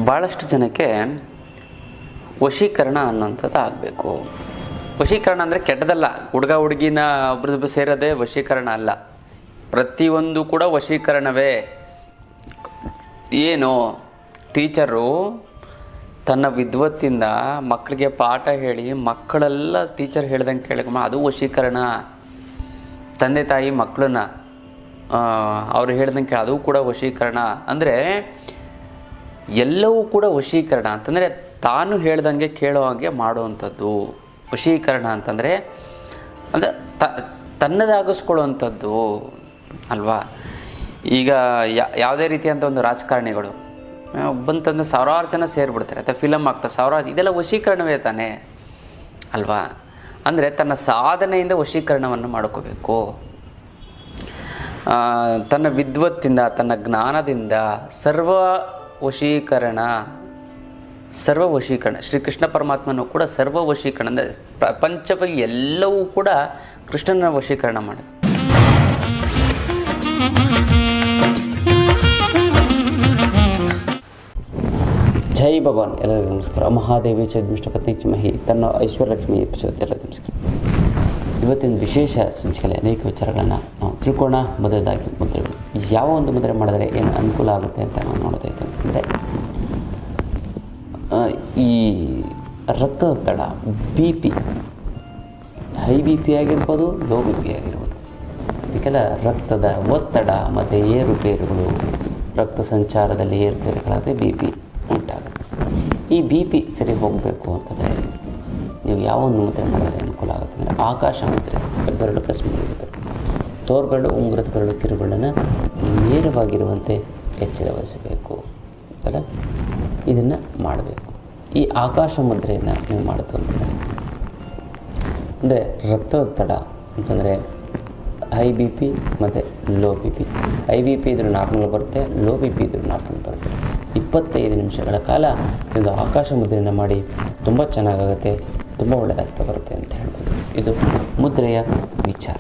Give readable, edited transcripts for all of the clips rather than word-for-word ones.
ಭಾಳಷ್ಟು ಜನಕ್ಕೆ ವಶೀಕರಣ ಅನ್ನೋಂಥದ್ದು ಆಗಬೇಕು. ವಶೀಕರಣ ಅಂದರೆ ಕೆಟ್ಟದಲ್ಲ, ಹುಡುಗ ಹುಡುಗಿನ ಒಬ್ರದ್ದು ಸೇರೋದೇ ವಶೀಕರಣ ಅಲ್ಲ, ಪ್ರತಿಯೊಂದು ಕೂಡ ವಶೀಕರಣವೇ. ಏನು ಟೀಚರು ತನ್ನ ವಿದ್ವತ್ತಿಂದ ಮಕ್ಕಳಿಗೆ ಪಾಠ ಹೇಳಿ ಮಕ್ಕಳೆಲ್ಲ ಟೀಚರ್ ಹೇಳ್ದಂಗೆ ಕೇಳಕಮ್ಮ, ಅದು ವಶೀಕರಣ. ತಂದೆ ತಾಯಿ ಮಕ್ಕಳನ್ನ ಅವ್ರು ಹೇಳ್ದಂಗೆ ಅದು ಕೂಡ ವಶೀಕರಣ. ಅಂದರೆ ಎಲ್ಲವೂ ಕೂಡ ವಶೀಕರಣ ಅಂತಂದರೆ ತಾನು ಹೇಳ್ದಂಗೆ ಕೇಳೋ ಹಾಗೆ ಮಾಡುವಂಥದ್ದು ವಶೀಕರಣ ಅಂತಂದರೆ. ಅಂದರೆ ತನ್ನದಾಗಿಸ್ಕೊಳ್ಳುವಂಥದ್ದು ಅಲ್ವಾ. ಈಗ ಯಾವುದೇ ರೀತಿಯಂಥ ಒಂದು ರಾಜಕಾರಣಿಗಳು ಬಂತಂದ್ರೆ ಸಾವಿರಾರು ಜನ ಸೇರಿಬಿಡ್ತಾರೆ, ಅಥವಾ ಫಿಲಮ್ ಆಗ್ತದೆ ಸಾವಿರಾರು, ಇದೆಲ್ಲ ವಶೀಕರಣವೇ ತಾನೇ ಅಲ್ವಾ. ಅಂದರೆ ತನ್ನ ಸಾಧನೆಯಿಂದ ವಶೀಕರಣವನ್ನು ಮಾಡ್ಕೋಬೇಕು. ತನ್ನ ವಿದ್ವತ್ತಿಂದ ತನ್ನ ಜ್ಞಾನದಿಂದ ಸರ್ವ ವಶೀಕರಣ ಶ್ರೀಕೃಷ್ಣ ಪರಮಾತ್ಮನೂ ಕೂಡ ಸರ್ವ ವಶೀಕರಣ ಅಂದರೆ ಪ್ರಪಂಚವಾಗಿ ಎಲ್ಲವೂ ಕೂಡ ಕೃಷ್ಣನ ವಶೀಕರಣ ಮಾಡಿ. ಜೈ ಭಗವಾನ್. ಎಲ್ಲರಿಗೂ ನಮಸ್ಕಾರ. ಮಹಾದೇವಿ ಚದ್ಮಿಷ್ಟಪತಿ ಚಿಮಹಿ ತನ್ನ ಐಶ್ವರ್ಯಲಕ್ಷ್ಮಿ ಎಲ್ಲರಿಗೂ ನಮಸ್ಕಾರ. ಇವತ್ತಿನ ವಿಶೇಷ ಸಂಚಿಕೆಯಲ್ಲಿ ಅನೇಕ ವಿಚಾರಗಳನ್ನು ನಾವು ತಿಳ್ಕೋಣ. ಮೊದಲದಾಗಿ ಮುದ್ರೆಗಳು, ಯಾವ ಒಂದು ಮುದ್ರೆ ಮಾಡಿದರೆ ಏನು ಅನುಕೂಲ ಆಗುತ್ತೆ ಅಂತ ನಾವು ನೋಡ್ತಾ ಇದ್ದೇವೆ. ಅಂದರೆ ಈ ರಕ್ತದೊತ್ತಡ, B P, high B P ಆಗಿರ್ಬೋದು, ಲೋ ಬಿ ಪಿ ಆಗಿರ್ಬೋದು, ಇದಕ್ಕೆಲ್ಲ ರಕ್ತದ ಒತ್ತಡ ಮತ್ತು ಏರುಪೇರುಗಳು, ರಕ್ತ ಸಂಚಾರದಲ್ಲಿ ಏರುಪೇರುಗಳಾದರೆ ಬಿ ಪಿ ಉಂಟಾಗುತ್ತೆ. ಈ ಬಿ ಪಿ ಸರಿ ಹೋಗಬೇಕು ಅಂತಂದರೆ ನೀವು ಯಾವ ಒಂದು ಮುದ್ರೆ ಮಾಡಿದರೆ ಅನುಕೂಲ ಆಗುತ್ತೆ ಅಂದರೆ ಆಕಾಶ ಮುದ್ರೆ. ಬೆರಳು ಪ್ಲಸ್ ಮುದ್ರೆ, ತೋರ್ಬೆರಳು, ಉಂಗುರದ ಬೆರಳು, ಕಿರುಬೆರಳನ್ನು ನೇರವಾಗಿರುವಂತೆ ಎಚ್ಚರ ವಹಿಸಬೇಕು ಅಲ್ಲ, ಇದನ್ನು ಮಾಡಬೇಕು. ಈ ಆಕಾಶ ಮುದ್ರೆಯನ್ನು ನೀವು ಮಾಡೋದು ಅಂದರೆ ರಕ್ತದೊತ್ತಡ ಅಂತಂದರೆ ಹೈ ಬಿ ಪಿ ಮತ್ತು low B P. High B P ಇದ್ರೂ ನಾರ್ಮಲ್ ಬರುತ್ತೆ, ಲೋ ಬಿ ಪಿ ಇದ್ರೂ ನಾರ್ಮಲ್ ಬರುತ್ತೆ. 25 ನಿಮಿಷಗಳ ಕಾಲ ಒಂದು ಆಕಾಶ ಮುದ್ರೆಯನ್ನು ಮಾಡಿ ತುಂಬ ಚೆನ್ನಾಗಾಗುತ್ತೆ, ತುಂಬ ಒಳ್ಳೆಯದಾಗ್ತಾ ಬರುತ್ತೆ ಅಂತ ಹೇಳ್ಬೋದು. ಇದು ಮುದ್ರೆಯ ವಿಚಾರ.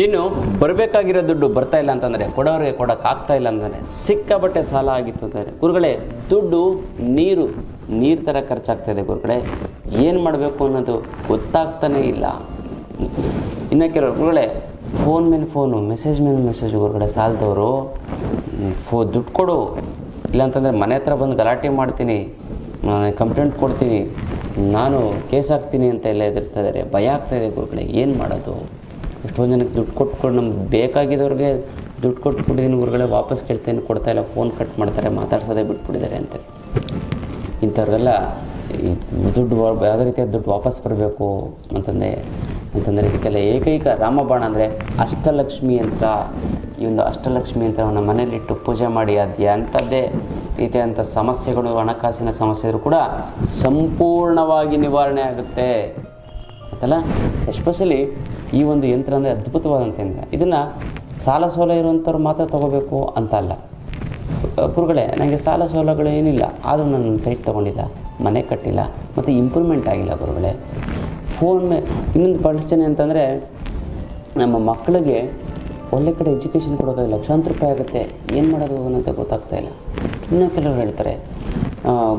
ಇನ್ನು ಬರಬೇಕಾಗಿರೋ ದುಡ್ಡು ಬರ್ತಾ ಇಲ್ಲ ಅಂತಂದರೆ, ಕೊಡೋರಿಗೆ ಕೊಡೋಕ್ಕಾಗ್ತಾ ಇಲ್ಲ ಅಂತಂದರೆ, ಸಿಕ್ಕಾಬಟ್ಟೆ ಸಾಲ ಆಗಿತ್ತು ಅಂತಂದರೆ, ಗುರುಗಳೇ ದುಡ್ಡು ನೀರು ಥರ ಖರ್ಚಾಗ್ತಾಯಿದೆ ಗುರುಗಳೇ, ಏನು ಮಾಡಬೇಕು ಅನ್ನೋದು ಗೊತ್ತಾಗ್ತಾನೇ ಇಲ್ಲ. ಇನ್ನು ಕೆಲವರು ಗುರುಗಳೇ ಫೋನ್ ಮೇಲೆ ಫೋನು, ಮೆಸೇಜ್ ಮೇಲೆ ಮೆಸೇಜ್, ಗುರುಗಳೇ ಸಾಲದವರು ದುಡ್ಡು ಕೊಡು, ಇಲ್ಲಾಂತಂದರೆ ಮನೆ ಹತ್ರ ಬಂದು ಗಲಾಟೆ ಮಾಡ್ತೀನಿ, ಕಂಪ್ಲೇಂಟ್ ಕೊಡ್ತೀನಿ, ನಾನು ಕೇಸ್ ಹಾಕ್ತೀನಿ ಅಂತ ಎಲ್ಲ ಎದುರಿಸ್ತಾ ಇದ್ದಾರೆ. ಭಯ ಆಗ್ತಾಯಿದೆ ಗುರುಗಳೇ, ಏನು ಮಾಡೋದು? ಎಷ್ಟೊಂದು ಜನಕ್ಕೆ ದುಡ್ಡು ಕೊಟ್ಕೊಂಡು ನಮ್ಗೆ ಬೇಕಾಗಿದ್ದವ್ರಿಗೆ ದುಡ್ಡು ಕೊಟ್ಬಿಟ್ಟಿದ್ದೀನಿ ಗುರುಗಳೇ, ವಾಪಸ್ ಕೇಳ್ತೇನೆ, ಕೊಡ್ತಾಯಿಲ್ಲ, ಫೋನ್ ಕಟ್ ಮಾಡ್ತಾರೆ, ಮಾತಾಡ್ಸೋದೇ ಬಿಟ್ಬಿಟ್ಟಿದ್ದಾರೆ ಅಂತ. ಇಂಥವ್ರಿಗೆಲ್ಲ ಈ ದುಡ್ಡು ಯಾವುದೇ ರೀತಿಯ ದುಡ್ಡು ವಾಪಸ್ ಬರಬೇಕು ಅಂತಂದರೆ ಇದಕ್ಕೆಲ್ಲ ಏಕೈಕ ರಾಮಬಾಣ ಅಂದರೆ ಅಷ್ಟಲಕ್ಷ್ಮಿ ಯಂತ್ರ. ಈ ಒಂದು ಅಷ್ಟಲಕ್ಷ್ಮಿ ಯಂತ್ರವನ್ನು ಮನೆಯಲ್ಲಿಟ್ಟು ಪೂಜೆ ಮಾಡಿ ಅದು ಎಂಥದ್ದೇ ರೀತಿಯಾದಂಥ ಸಮಸ್ಯೆಗಳು, ಹಣಕಾಸಿನ ಸಮಸ್ಯೆಗಳು ಕೂಡ ಸಂಪೂರ್ಣವಾಗಿ ನಿವಾರಣೆ ಆಗುತ್ತೆ ಅಂತಲ್ಲ. ಎಸ್ಪೆಷಲಿ ಈ ಒಂದು ಯಂತ್ರ ಅಂದರೆ ಅದ್ಭುತವಾದಂಥ ಯಂತ್ರ. ಇದನ್ನು ಸಾಲ ಸೋಲ ಇರುವಂಥವ್ರು ಮಾತ್ರ ತೊಗೋಬೇಕು ಅಂತ ಅಲ್ಲ. ಗುರುಗಳೇ ನನಗೆ ಸಾಲ ಸೋಲಗಳು ಏನಿಲ್ಲ, ಆದರೂ ನಾನು ಸೈಟ್ ತೊಗೊಂಡಿಲ್ಲ, ಮನೆ ಕಟ್ಟಿಲ್ಲ, ಮತ್ತು ಇಂಪ್ರೂವ್ಮೆಂಟ್ ಆಗಿಲ್ಲ ಗುರುಗಳೇ. ಫೋನ್ ಇನ್ನೊಂದು ಬಳಸ್ತೀನಿ ಅಂತಂದರೆ ನಮ್ಮ ಮಕ್ಕಳಿಗೆ ಒಳ್ಳೆ ಕಡೆ ಎಜುಕೇಷನ್ ಕೊಡೋಕ್ಕಾಗಿ ಲಕ್ಷಾಂತರ ರೂಪಾಯಿ ಆಗುತ್ತೆ, ಏನು ಮಾಡೋದು ಅನ್ನೋದು ಗೊತ್ತಾಗ್ತಾಯಿಲ್ಲ. ಇನ್ನೂ ಕೆಲವರು ಹೇಳ್ತಾರೆ,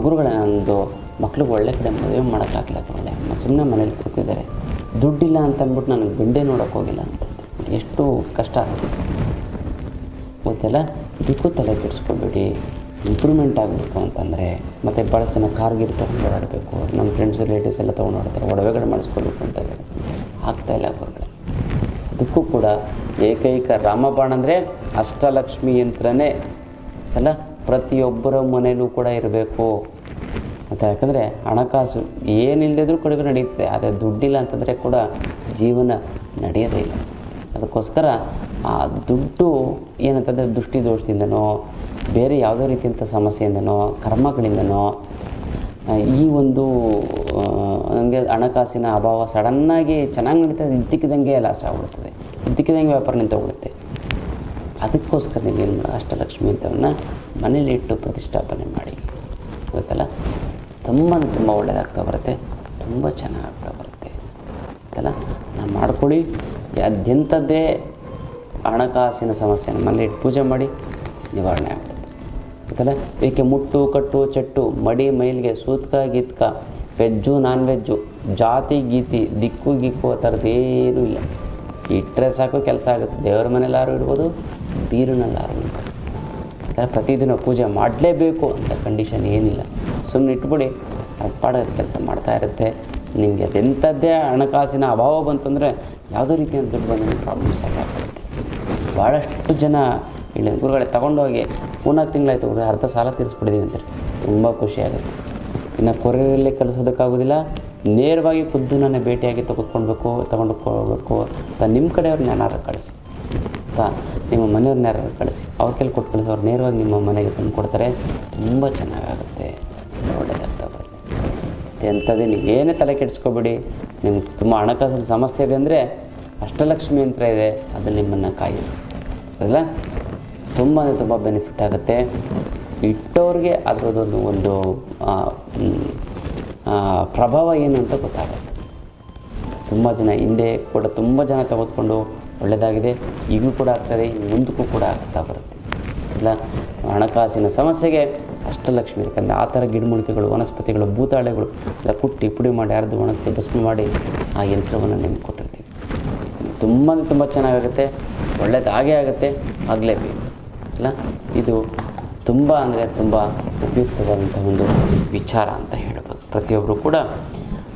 ಗುರುಗಳೇ ನನ್ನದು ಮಕ್ಳಿಗೆ ಒಳ್ಳೆ ಕಡೆ ಮದುವೆ ಮಾಡೋಕ್ಕಾಗಲ್ಲ ಗುರುಗಳೇ, ಸುಮ್ಮನೆ ಮನೇಲಿ ಕೂತಿದ್ದಾರೆ, ದುಡ್ಡಿಲ್ಲ ಅಂತ ಅಂದ್ಬಿಟ್ಟು ನನಗೆ ಬೆಂಡೆ ನೋಡೋಕೆ ಹೋಗಿಲ್ಲ ಅಂತ. ಎಷ್ಟು ಕಷ್ಟ ಗೊತ್ತಿಲ್ಲ. ಇದಕ್ಕೂ ತಲೆ ಕೆಡಿಸ್ಕೊಬೇಡಿ. ಇಂಪ್ರೂವ್ಮೆಂಟ್ ಆಗಬೇಕು ಅಂತಂದರೆ, ಮತ್ತು ಭಾಳ ಜನ ಕಾರ್ಗಿರ್ ತೊಗೊಂಡು ಓಡಾಡಬೇಕು, ನಮ್ಮ ಫ್ರೆಂಡ್ಸ್ ರಿಲೇಟಿವ್ಸ್ ಎಲ್ಲ ತೊಗೊಂಡು ಓಡಾಡ್ತಾರೆ, ಒಡವೆಗಳು ಮಾಡಿಸ್ಕೊಳ್ಬೇಕು ಅಂತ ಆಗ್ತಾಯಿಲ್ಲ ಗುರುಗಳೇ. ಅದಕ್ಕೂ ಕೂಡ ಏಕೈಕ ರಾಮಬಾಣ ಅಂದರೆ ಅಷ್ಟಲಕ್ಷ್ಮಿ ಯಂತ್ರನೇ ಅಲ್ಲ, ಪ್ರತಿಯೊಬ್ಬರ ಮನೆಯಲ್ಲೂ ಕೂಡ ಇರಬೇಕು ಮತ್ತು ಯಾಕಂದರೆ ಹಣಕಾಸು ಏನಿಲ್ಲದಿದ್ರೂ ಕಡೆಗೂ ನಡೆಯುತ್ತೆ, ಆದರೆ ದುಡ್ಡಿಲ್ಲ ಅಂತಂದರೆ ಕೂಡ ಜೀವನ ನಡೆಯೋದೇ ಇಲ್ಲ. ಅದಕ್ಕೋಸ್ಕರ ಆ ದುಡ್ಡು ಏನಂತಂದರೆ ದೃಷ್ಟಿ ದೋಷದಿಂದನೋ ಬೇರೆ ಯಾವುದೇ ರೀತಿಯಂಥ ಸಮಸ್ಯೆಯಿಂದನೋ ಕರ್ಮಗಳಿಂದನೋ ಈ ಒಂದು ನಮಗೆ ಹಣಕಾಸಿನ ಅಭಾವ ಸಡನ್ನಾಗಿ ಚೆನ್ನಾಗಿ ನಡೀತದೆ, ಇದ್ದಕ್ಕಿದ್ದಂಗೆ ಲಾಸ್ ಆಗಿಬಿಡ್ತದೆ, ಇದ್ದಕ್ಕಿದ್ದಂಗೆ ವ್ಯಾಪಾರ ನಿಂತೋಗ್ಬಿಡುತ್ತೆ. ಅದಕ್ಕೋಸ್ಕರ ನೀವೇನು ಮಾಡಿ ಅಷ್ಟಲಕ್ಷ್ಮಿ ಅಂತವನ್ನು ಮನೇಲಿ ಇಟ್ಟು ಪ್ರತಿಷ್ಠಾಪನೆ ಮಾಡಿ ಗೊತ್ತಲ್ಲ, ತುಂಬ ಒಳ್ಳೆಯದಾಗ್ತಾ ಬರುತ್ತೆ, ತುಂಬ ಚೆನ್ನಾಗಾಗ್ತಾ ಬರುತ್ತೆ ಗೊತ್ತಲ್ಲ. ನಾವು ಮಾಡ್ಕೊಳ್ಳಿ. ಎಂಥದ್ದೇ ಹಣಕಾಸಿನ ಸಮಸ್ಯೆನ ಮನೇಲಿ ಇಟ್ಟು ಪೂಜೆ ಮಾಡಿ ನಿವಾರಣೆ ಆಗ್ಬಿಡುತ್ತೆ. ಗೊತ್ತಲ್ಲ. ಏಕೆ ಮುಟ್ಟು ಕಟ್ಟು ಚೆಟ್ಟು ಮಡಿ ಮೈಲಿಗೆ ಸೂತ್ಕ ಗೀತ್ಕ ವೆಜ್ಜು ನಾನ್ ವೆಜ್ಜು ಜಾತಿ ಗೀತಿ ದಿಕ್ಕು ಗಿಕ್ಕು ಆ ಥರದ್ದೇನೂ ಇಲ್ಲ. ಇಟ್ಟರೆ ಸಾಕು ಕೆಲಸ ಆಗುತ್ತೆ. ದೇವರ ಮನೆಯಲ್ಲಾರು ಇಡ್ಬೋದು, ಬೀರಿನಲ್ಲಾರು ಇಡ್ಬೋದು. ಪ್ರತಿದಿನ ಪೂಜೆ ಮಾಡಲೇಬೇಕು ಅಂತ ಕಂಡೀಷನ್ ಏನಿಲ್ಲ. ಸುಮ್ಮನೆ ಇಟ್ಬಿಡಿ, ಅದು ಪಾಡೋದು ಕೆಲಸ ಮಾಡ್ತಾ ಇರುತ್ತೆ. ನಿಮಗೆ ಅದೆಂಥದ್ದೇ ಹಣಕಾಸಿನ ಅಭಾವ ಬಂತಂದರೆ ಯಾವುದೇ ರೀತಿಯ ದುಡ್ಡು ಬಂದರೆ ಪ್ರಾಬ್ಲಮ್ಸ್ ಆಗುತ್ತೆ. ಭಾಳಷ್ಟು ಜನ ಇಲ್ಲಿ ಗುರುಗಳೇ ತೊಗೊಂಡೋಗಿ 3-4 ತಿಂಗಳಾಯ್ತು ಗುರು, ಅರ್ಧ ಸಾಲ ತೀರಿಸ್ಬಿಟ್ಟಿದ್ದೀವಿ ಅಂತಾರೆ. ತುಂಬ ಖುಷಿಯಾಗುತ್ತೆ. ಇನ್ನು ಕೊರಿಯರಲ್ಲಿ ಕಳಿಸೋದಕ್ಕಾಗೋದಿಲ್ಲ, ನೇರವಾಗಿ ಖುದ್ದು ನನ್ನ ಭೇಟಿಯಾಗಿ ತಗೊಂಡು ಹೋಗಬೇಕು ಅಂತ ನಿಮ್ಮ ಕಡೆಯವ್ರನ್ನ ಯಾರು ಕಳಿಸಿ, ನಿಮ್ಮ ಮನೆಯವ್ರನ್ನ ಯಾರು ಕಳಿಸಿ, ಅವ್ರ ಕೈಲಿ ಕೊಟ್ಟು ಕಳಿಸಿ, ಅವ್ರು ನೇರವಾಗಿ ನಿಮ್ಮ ಮನೆಗೆ ತಂದು ಕೊಡ್ತಾರೆ. ತುಂಬ ಚೆನ್ನಾಗಾಗುತ್ತೆ, ಒಳ್ಳೆಯದಾಗ್ತಾ ಬರುತ್ತೆ. ಎಂಥದ್ದೇ ನೀವು ಏನೇ ತಲೆ ಕೆಡಿಸ್ಕೊಬೇಡಿ. ನಿಮ್ಗೆ ತುಂಬ ಹಣಕಾಸಿನ ಸಮಸ್ಯೆ ಇದೆ ಅಂದರೆ ಅಷ್ಟಲಕ್ಷ್ಮಿ ಯಂತ್ರ ಇದೆ, ಅದು ನಿಮ್ಮನ್ನು ಕಾಯಿದೆ ಅಲ್ಲ. ತುಂಬ ಬೆನಿಫಿಟ್ ಆಗುತ್ತೆ. ಇಟ್ಟವ್ರಿಗೆ ಅದರದ್ದೊಂದು ಒಂದು ಪ್ರಭಾವ ಏನು ಅಂತ ಗೊತ್ತಾಗುತ್ತೆ. ತುಂಬ ಜನ ಹಿಂದೆ ಕೂಡ ತುಂಬ ಜನ ತೆಗೆದುಕೊಂಡು ಒಳ್ಳೆಯದಾಗಿದೆ, ಈಗಲೂ ಕೂಡ ಆಗ್ತದೆ, ಮುಂದಕ್ಕೂ ಕೂಡ ಆಗ್ತಾ ಬರುತ್ತೆ ಇಲ್ಲ. ಹಣಕಾಸಿನ ಸಮಸ್ಯೆಗೆ ಅಷ್ಟಲಕ್ಷ್ಮಿ, ಯಾಕಂದರೆ ಆ ಥರ ಗಿಡಮೂಲಿಕೆಗಳು, ವನಸ್ಪತಿಗಳು, ಭೂತಾಳೆಗಳು ಎಲ್ಲ ಕುಟ್ಟಿ ಪುಡಿ ಮಾಡಿ ಅರ್ದು ಒಣಗಿಸಿ ಭಸ್ಮ ಮಾಡಿ ಆ ಯಂತ್ರವನ್ನು ನಿಮ್ಗೆ ಕೊಟ್ಟಿರ್ತೀವಿ. ತುಂಬ ಚೆನ್ನಾಗಾಗುತ್ತೆ, ಒಳ್ಳೆಯದಾಗೇ ಆಗುತ್ತೆ, ಆಗಲೇಬೇಕು ಅಲ್ಲ. ಇದು ತುಂಬ ಅಂದರೆ ತುಂಬ ಉಪಯುಕ್ತವಾದಂಥ ಒಂದು ವಿಚಾರ ಅಂತ ಹೇಳ್ಬೋದು. ಪ್ರತಿಯೊಬ್ಬರು ಕೂಡ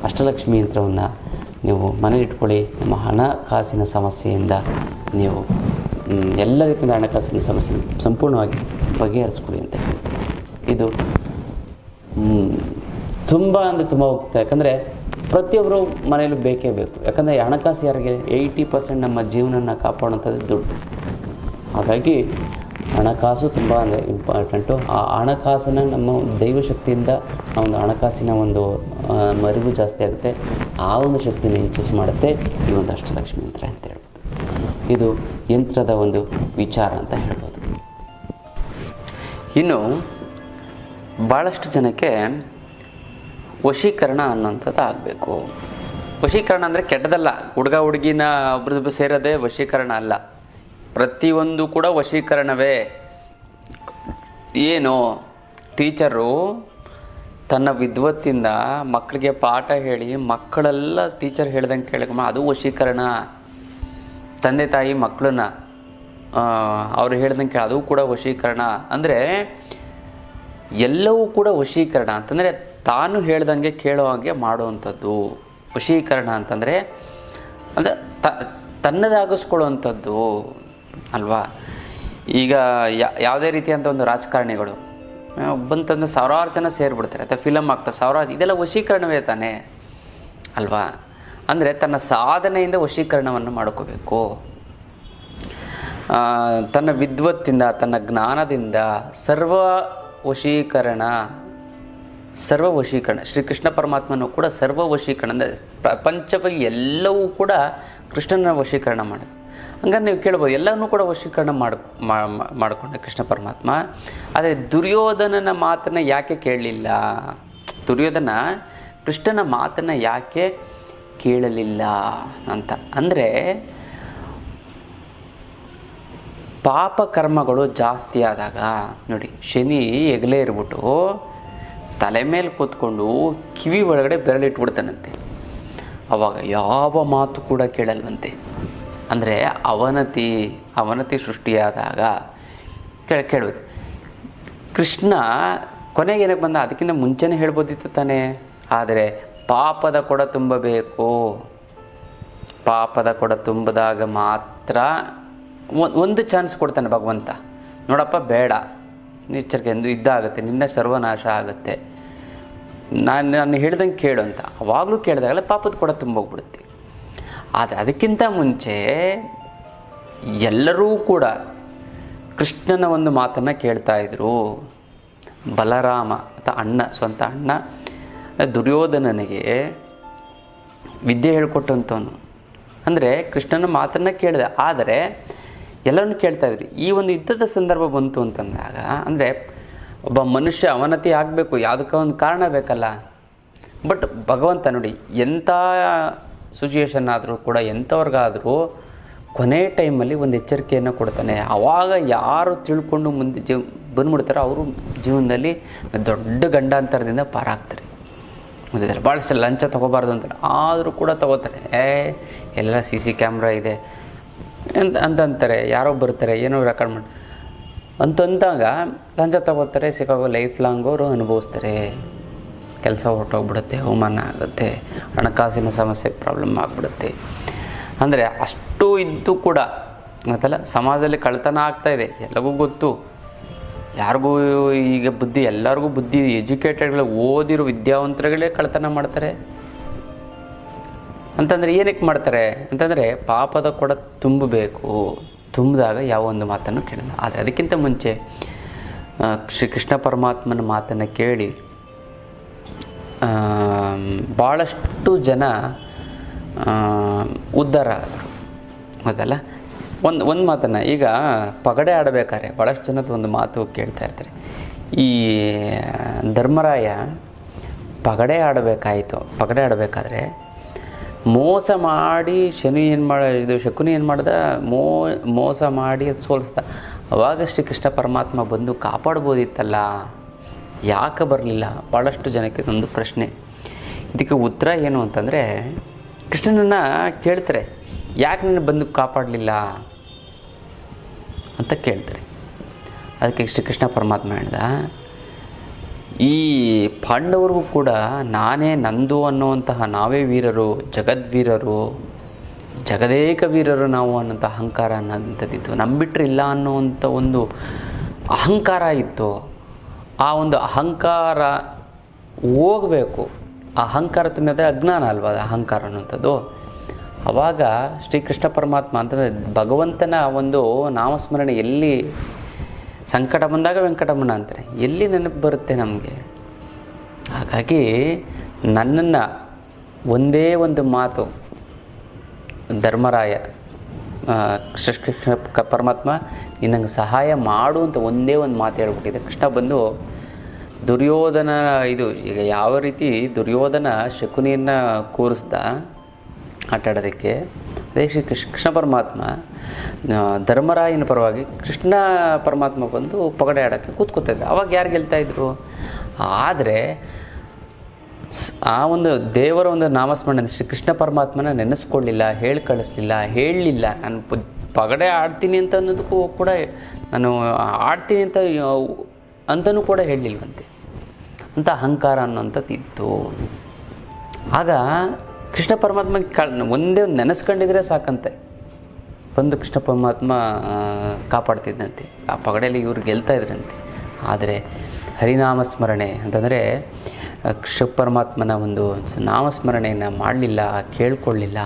ಅಷ್ಟಲಕ್ಷ್ಮಿ ಯಂತ್ರವನ್ನು ನೀವು ಮನೇಲಿಟ್ಕೊಳ್ಳಿ. ನಿಮ್ಮ ಹಣಕಾಸಿನ ಸಮಸ್ಯೆಯಿಂದ ನೀವು ಎಲ್ಲ ರೀತಿಯಿಂದ ಹಣಕಾಸಿನ ಸಮಸ್ಯೆ ಸಂಪೂರ್ಣವಾಗಿ ಬಗೆಹರಿಸ್ಕೊಳ್ಳಿ ಅಂತ ಹೇಳ್ತೀನಿ. ಇದು ತುಂಬ ಉಪಯುಕ್ತ. ಯಾಕಂದರೆ ಪ್ರತಿಯೊಬ್ಬರು ಮನೆಯಲ್ಲೂ ಬೇಕೇ ಬೇಕು. ಯಾಕಂದರೆ ಹಣಕಾಸು ಯಾರಿಗೆ 80% ನಮ್ಮ ಜೀವನನ ಕಾಪಾಡುವಂಥದ್ದು ದುಡ್ಡು. ಹಾಗಾಗಿ ಹಣಕಾಸು ತುಂಬ ಅಂದರೆ ಇಂಪಾರ್ಟೆಂಟು. ಆ ಹಣಕಾಸನ್ನು ನಮ್ಮ ದೈವಶಕ್ತಿಯಿಂದ ಆ ಒಂದು ಹಣಕಾಸಿನ ಒಂದು ಅರಿವು ಜಾಸ್ತಿ ಆಗುತ್ತೆ. ಆ ಒಂದು ಶಕ್ತಿನ ಹೆಚ್ಚಿಸಿ ಮಾಡುತ್ತೆ ಈ ಒಂದು ಅಷ್ಟಲಕ್ಷ್ಮಿ ಯಂತ್ರ ಅಂತ ಹೇಳ್ಬೋದು. ಇದು ಯಂತ್ರದ ಒಂದು ವಿಚಾರ ಅಂತ ಹೇಳ್ಬೋದು. ಇನ್ನು ಭಾಳಷ್ಟು ಜನಕ್ಕೆ ವಶೀಕರಣ ಅನ್ನೋಂಥದ್ದು ಆಗಬೇಕು. ವಶೀಕರಣ ಅಂದರೆ ಕೆಟ್ಟದಲ್ಲ, ಹುಡುಗ ಹುಡುಗಿನ ಒಬ್ರದ್ದು ಸೇರೋದೇ ವಶೀಕರಣ ಅಲ್ಲ. ಪ್ರತಿಯೊಂದು ಕೂಡ ವಶೀಕರಣವೇ. ಏನು ಟೀಚರು ತನ್ನ ವಿದ್ವತ್ತಿಂದ ಮಕ್ಕಳಿಗೆ ಪಾಠ ಹೇಳಿ ಮಕ್ಕಳೆಲ್ಲ ಟೀಚರ್ ಹೇಳ್ದಂಗೆ ಕೇಳಕ್ಕೆ ಅದು ವಶೀಕರಣ. ತಂದೆ ತಾಯಿ ಮಕ್ಕಳನ್ನ ಅವ್ರು ಹೇಳ್ದಂಗೆ ಅದು ಕೂಡ ವಶೀಕರಣ. ಅಂದರೆ ಎಲ್ಲವೂ ಕೂಡ ವಶೀಕರಣ ಅಂತಂದರೆ ತಾನು ಹೇಳ್ದಂಗೆ ಕೇಳೋ ಹಾಗೆ ಮಾಡುವಂಥದ್ದು ವಶೀಕರಣ ಅಂತಂದರೆ. ಅಂದರೆ ತನ್ನದಾಗಿಸ್ಕೊಳ್ಳುವಂಥದ್ದು ಅಲ್ವಾ. ಈಗ ಯಾವುದೇ ರೀತಿಯಂಥ ಒಂದು ರಾಜಕಾರಣಿಗಳು ಬಂತಂದ್ರೆ ಸಾವಿರಾರು ಜನ ಸೇರಿಬಿಡ್ತಾರೆ, ಅಥವಾ ಫಿಲಮ್ ಆಗ್ತದೆ ಸಾವಿರಾರು, ಇದೆಲ್ಲ ವಶೀಕರಣವೇ ತಾನೇ ಅಲ್ವಾ. ಅಂದರೆ ತನ್ನ ಸಾಧನೆಯಿಂದ ವಶೀಕರಣವನ್ನು ಮಾಡ್ಕೋಬೇಕು. ತನ್ನ ವಿದ್ವತ್ತಿಂದ ತನ್ನ ಜ್ಞಾನದಿಂದ ಸರ್ವ ವಶೀಕರಣ ಶ್ರೀಕೃಷ್ಣ ಪರಮಾತ್ಮನೂ ಕೂಡ ಸರ್ವ ವಶೀಕರಣ ಅಂದರೆ ಪ್ರಪಂಚವಾಗಿ ಎಲ್ಲವೂ ಕೂಡ ಕೃಷ್ಣನ ವಶೀಕರಣ ಮಾಡಿ. ಹಂಗಾರೆ ನೀವು ಕೇಳ್ಬೋದು ಎಲ್ಲವನ್ನೂ ಕೂಡ ವಶೀಕರಣ ಮಾಡಿಕೊಂಡೆ ಕೃಷ್ಣ ಪರಮಾತ್ಮ. ಆದರೆ ದುರ್ಯೋಧನನ ಮಾತನ್ನು ಯಾಕೆ ಕೇಳಲಿಲ್ಲ? ದುರ್ಯೋಧನ ಕೃಷ್ಣನ ಮಾತನ್ನು ಯಾಕೆ ಕೇಳಲಿಲ್ಲ ಅಂತ ಅಂದರೆ ಪಾಪ ಕರ್ಮಗಳು ಜಾಸ್ತಿ ಆದಾಗ ನೋಡಿ, ಶನಿ ಹೆಗಲೇ ಇರ್ಬಿಟ್ಟು ತಲೆ ಮೇಲೆ ಕೂತ್ಕೊಂಡು ಕಿವಿ ಒಳಗಡೆ ಬೆರಳಿಟ್ಬಿಡ್ತಾನಂತೆ. ಅವಾಗ ಯಾವ ಮಾತು ಕೂಡ ಕೇಳಲ್ವಂತೆ. ಅಂದರೆ ಅವನತಿ ಸೃಷ್ಟಿಯಾದಾಗ ಕೇಳೋದು. ಕೃಷ್ಣ ಕೊನೆಗೆ ಏನಕ್ಕೆ ಬಂದ? ಅದಕ್ಕಿಂತ ಮುಂಚೆನೇ ಹೇಳ್ಬೋದಿತ್ತು ತಾನೇ. ಆದರೆ ಪಾಪದ ಕೊಡ ತುಂಬಬೇಕು. ಪಾಪದ ಕೊಡ ತುಂಬಿದಾಗ ಮಾತ್ರ ಒಂದು ಚಾನ್ಸ್ ಕೊಡ್ತಾನೆ ಭಗವಂತ. ನೋಡಪ್ಪ ಬೇಡ, ಎಚ್ಚರಿಕೆ ಎಂದು ಇದ್ದಾಗುತ್ತೆ, ನಿನ್ನ ಸರ್ವನಾಶ ಆಗುತ್ತೆ, ನಾನು ಹೇಳ್ದಂಗೆ ಕೇಳು ಅಂತ. ಅವಾಗಲೂ ಕೇಳಿದಾಗಲೇ ಪಾಪದ ಕೊಡ ತುಂಬೋಗ್ಬಿಡುತ್ತೆ. ಆದರೆ ಅದಕ್ಕಿಂತ ಮುಂಚೆ ಎಲ್ಲರೂ ಕೂಡ ಕೃಷ್ಣನ ಒಂದು ಮಾತನ್ನು ಕೇಳ್ತಾಯಿದ್ರು. ಬಲರಾಮ ಅಥವಾ ಸ್ವಂತ ಅಣ್ಣ ದುರ್ಯೋಧನನಿಗೆ ವಿದ್ಯೆ ಹೇಳ್ಕೊಟ್ಟಂಥವನು. ಅಂದರೆ ಕೃಷ್ಣನ ಮಾತನ್ನು ಕೇಳಿದೆ, ಆದರೆ ಎಲ್ಲವನ್ನೂ ಕೇಳ್ತಾಯಿದ್ರು. ಈ ಒಂದು ಯುದ್ಧದ ಸಂದರ್ಭ ಬಂತು ಅಂತಂದಾಗ ಅಂದರೆ ಒಬ್ಬ ಮನುಷ್ಯ ಅವನತಿ ಆಗಬೇಕು, ಯಾವುದಕ್ಕೆ ಒಂದು ಕಾರಣ ಬೇಕಲ್ಲ. ಬಟ್ ಭಗವಂತ ನೋಡಿ, ಎಂಥ ಸಿಚುಯೇಷನ್ ಆದರೂ ಕೂಡ ಎಂಥವ್ರಿಗಾದರೂ ಕೊನೆ ಟೈಮಲ್ಲಿ ಒಂದು ಎಚ್ಚರಿಕೆಯನ್ನು ಕೊಡ್ತಾನೆ. ಆವಾಗ ಯಾರು ತಿಳ್ಕೊಂಡು ಮುಂದೆ ಬಂದ್ಬಿಡ್ತಾರೆ, ಅವರು ಜೀವನದಲ್ಲಿ ದೊಡ್ಡ ಗಂಡಾಂತರದಿಂದ ಪಾರಾಗ್ತಾರೆ. ಗೊತ್ತಿದ್ದಾರೆ, ಭಾಳಷ್ಟು ಲಂಚ ತೊಗೋಬಾರ್ದು ಅಂತಾರೆ, ಆದರೂ ಕೂಡ ತೊಗೋತಾರೆ. ಎಲ್ಲ CC ಕ್ಯಾಮ್ರಾ ಇದೆ ಅಂತಾರೆ, ಯಾರೋ ಬರ್ತಾರೆ ಏನೋ ರೆಕಾರ್ಡ್ ಮಾಡಿ ಅಂತಂದಾಗ ಲಂಚ ತೊಗೋತಾರೆ, ಸಿಕ್ಕಾಗೋ ಲೈಫ್ ಲಾಂಗ್ ಅವರು ಅನುಭವಿಸ್ತಾರೆ. ಕೆಲಸ ಹೊರಟೋಗ್ಬಿಡುತ್ತೆ, ಅವಮಾನ ಆಗುತ್ತೆ, ಹಣಕಾಸಿನ ಸಮಸ್ಯೆ ಪ್ರಾಬ್ಲಮ್ ಆಗಿಬಿಡುತ್ತೆ. ಅಂದರೆ ಅಷ್ಟು ಇದ್ದು ಕೂಡ ಗೊತ್ತಲ್ಲ, ಸಮಾಜದಲ್ಲಿ ಕಳ್ತನ ಆಗ್ತಾಯಿದೆ, ಎಲ್ಲರಿಗೂ ಗೊತ್ತು. ಯಾರಿಗೂ ಈಗ ಬುದ್ಧಿ, ಎಲ್ಲರಿಗೂ ಬುದ್ಧಿ, ಎಜುಕೇಟೆಡ್ಗಳು ಓದಿರೋ ವಿದ್ಯಾವಂತರುಗಳೇ ಕಳ್ತನ ಮಾಡ್ತಾರೆ ಅಂತಂದರೆ ಏನಕ್ಕೆ ಮಾಡ್ತಾರೆ ಅಂತಂದರೆ ಪಾಪದ ಕೊಡ ತುಂಬಬೇಕು, ತುಂಬಿದಾಗ ಯಾವ ಒಂದು ಮಾತನ್ನು ಕೇಳಲ್ಲ. ಆದರೆ ಅದಕ್ಕಿಂತ ಮುಂಚೆ ಶ್ರೀ ಕೃಷ್ಣ ಪರಮಾತ್ಮನ ಮಾತನ್ನು ಕೇಳಿ ಭಾಳಷ್ಟು ಜನ ಉದ್ಧಾರ ಆದರು. ಹೌದಲ್ಲ, ಒಂದು ಮಾತನ್ನು ಈಗ ಪಗಡೆ ಆಡಬೇಕಾದ್ರೆ ಭಾಳಷ್ಟು ಜನದ ಒಂದು ಮಾತು ಕೇಳ್ತಾ ಇರ್ತಾರೆ. ಈ ಧರ್ಮರಾಯ ಪಗಡೆ ಆಡಬೇಕಾದ್ರೆ ಮೋಸ ಮಾಡಿ ಶಕುನಿ ಏನು ಮಾಡ್ದ, ಮೋಸ ಮಾಡಿ ಅದು ಸೋಲಿಸ್ದ. ಅವಾಗ ಶ್ರೀ ಕೃಷ್ಣ ಪರಮಾತ್ಮ ಬಂದು ಕಾಪಾಡ್ಬೋದಿತ್ತಲ್ಲ, ಯಾಕೆ ಬರಲಿಲ್ಲ? ಭಾಳಷ್ಟು ಜನಕ್ಕೆ ಒಂದು ಪ್ರಶ್ನೆ. ಇದಕ್ಕೆ ಉತ್ತರ ಏನು ಅಂತಂದರೆ, ಕೃಷ್ಣನನ್ನು ಕೇಳ್ತಾರೆ, ಯಾಕೆ ನನ್ನ ಬಂದು ಕಾಪಾಡಲಿಲ್ಲ ಅಂತ ಕೇಳ್ತಾರೆ. ಅದಕ್ಕೆ ಶ್ರೀಕೃಷ್ಣ ಪರಮಾತ್ಮ ಹೇಳ್ದ, ಈ ಪಾಂಡವರಿಗೂ ಕೂಡ ನಾನೇ ನಂದು ಅನ್ನುವಂತಹ ನಾವೇ ವೀರರು, ಜಗದ್ವೀರರು, ಜಗದೇಕ ವೀರರು ನಾವು ಅನ್ನೋಂಥ ಅಹಂಕಾರ ಅನ್ನೋಂಥದ್ದಿತ್ತು. ನಂಬಿಟ್ರೆ ಇಲ್ಲ ಅನ್ನುವಂಥ ಒಂದು ಅಹಂಕಾರ ಇತ್ತು. ಆ ಒಂದು ಅಹಂಕಾರ ಹೋಗಬೇಕು. ಅಹಂಕಾರ ತುಂಬಿದೆ ಅಜ್ಞಾನ ಅಲ್ವಾ ಅಹಂಕಾರ ಅನ್ನುವಂಥದ್ದು. ಆವಾಗ ಶ್ರೀಕೃಷ್ಣ ಪರಮಾತ್ಮ ಅಂತಂದರೆ ಭಗವಂತನ ಒಂದು ನಾಮಸ್ಮರಣೆ ಎಲ್ಲಿ ಸಂಕಟ ಬಂದಾಗ ವೆಂಕಟರಮಣ ಅಂತಾರೆ, ಎಲ್ಲಿ ನೆನಪು ಬರುತ್ತೆ ನಮಗೆ. ಹಾಗಾಗಿ ನನ್ನನ್ನು ಒಂದೇ ಒಂದು ಮಾತು ಧರ್ಮರಾಯ ಕೃಷ್ಣ ಪರಮಾತ್ಮ ನಿನ್ನಂಗೆ ಸಹಾಯ ಮಾಡು ಅಂತ ಒಂದೇ ಒಂದು ಮಾತು ಹೇಳ್ಬಿಟ್ಟಿದೆ. ಕೃಷ್ಣ ಬಂದು ದುರ್ಯೋಧನ ಇದು ಈಗ ಯಾವ ರೀತಿ ದುರ್ಯೋಧನ ಶಕುನಿಯನ್ನು ಕೂರಿಸ್ದ ಆಟಾಡೋದಕ್ಕೆ, ಅದೇ ಶ್ರೀ ಕೃಷ್ಣ ಪರಮಾತ್ಮ ಧರ್ಮರಾಯನ ಪರವಾಗಿ ಕೃಷ್ಣ ಪರಮಾತ್ಮ ಬಂದು ಪಗಡೆ ಆಡೋಕ್ಕೆ ಕೂತ್ಕೋತಿದ್ದ. ಅವಾಗ ಯಾರು ಗೆಲ್ತಾಯಿದ್ರು? ಆದರೆ ಆ ಒಂದು ದೇವರ ಒಂದು ನಾಮಸ್ಮರಣೆ ಶ್ರೀ ಕೃಷ್ಣ ಪರಮಾತ್ಮನ ನೆನೆಸ್ಕೊಳ್ಳಿಲ್ಲ, ಹೇಳಲಿಲ್ಲ. ನಾನು ಪಗಡೆ ಆಡ್ತೀನಿ ಅಂತ ಅನ್ನೋದಕ್ಕೂ ಕೂಡ, ನಾನು ಆಡ್ತೀನಿ ಅಂತನೂ ಕೂಡ ಹೇಳಲಿಲ್ವಂತೆ. ಅಂತ ಅಹಂಕಾರ ಅನ್ನೋಂಥದ್ದು ಇತ್ತು. ಆಗ ಕೃಷ್ಣ ಪರಮಾತ್ಮಗೆ ಒಂದೇ ಒಂದು ನೆನೆಸ್ಕೊಂಡಿದ್ರೆ ಸಾಕಂತೆ ಬಂದು ಕೃಷ್ಣ ಪರಮಾತ್ಮ ಕಾಪಾಡ್ತಿದ್ದಂತೆ. ಆ ಪಗಡೆಯಲ್ಲಿ ಇವ್ರು ಗೆಲ್ತಾ ಇದ್ರಂತೆ. ಆದರೆ ಹರಿನಾಮಸ್ಮರಣೆ ಅಂತಂದರೆ ಕೃಷ್ಣ ಪರಮಾತ್ಮನ ಒಂದು ನಾಮಸ್ಮರಣೆಯನ್ನು ಮಾಡಲಿಲ್ಲ, ಕೇಳ್ಕೊಳ್ಳಿಲ್ಲ,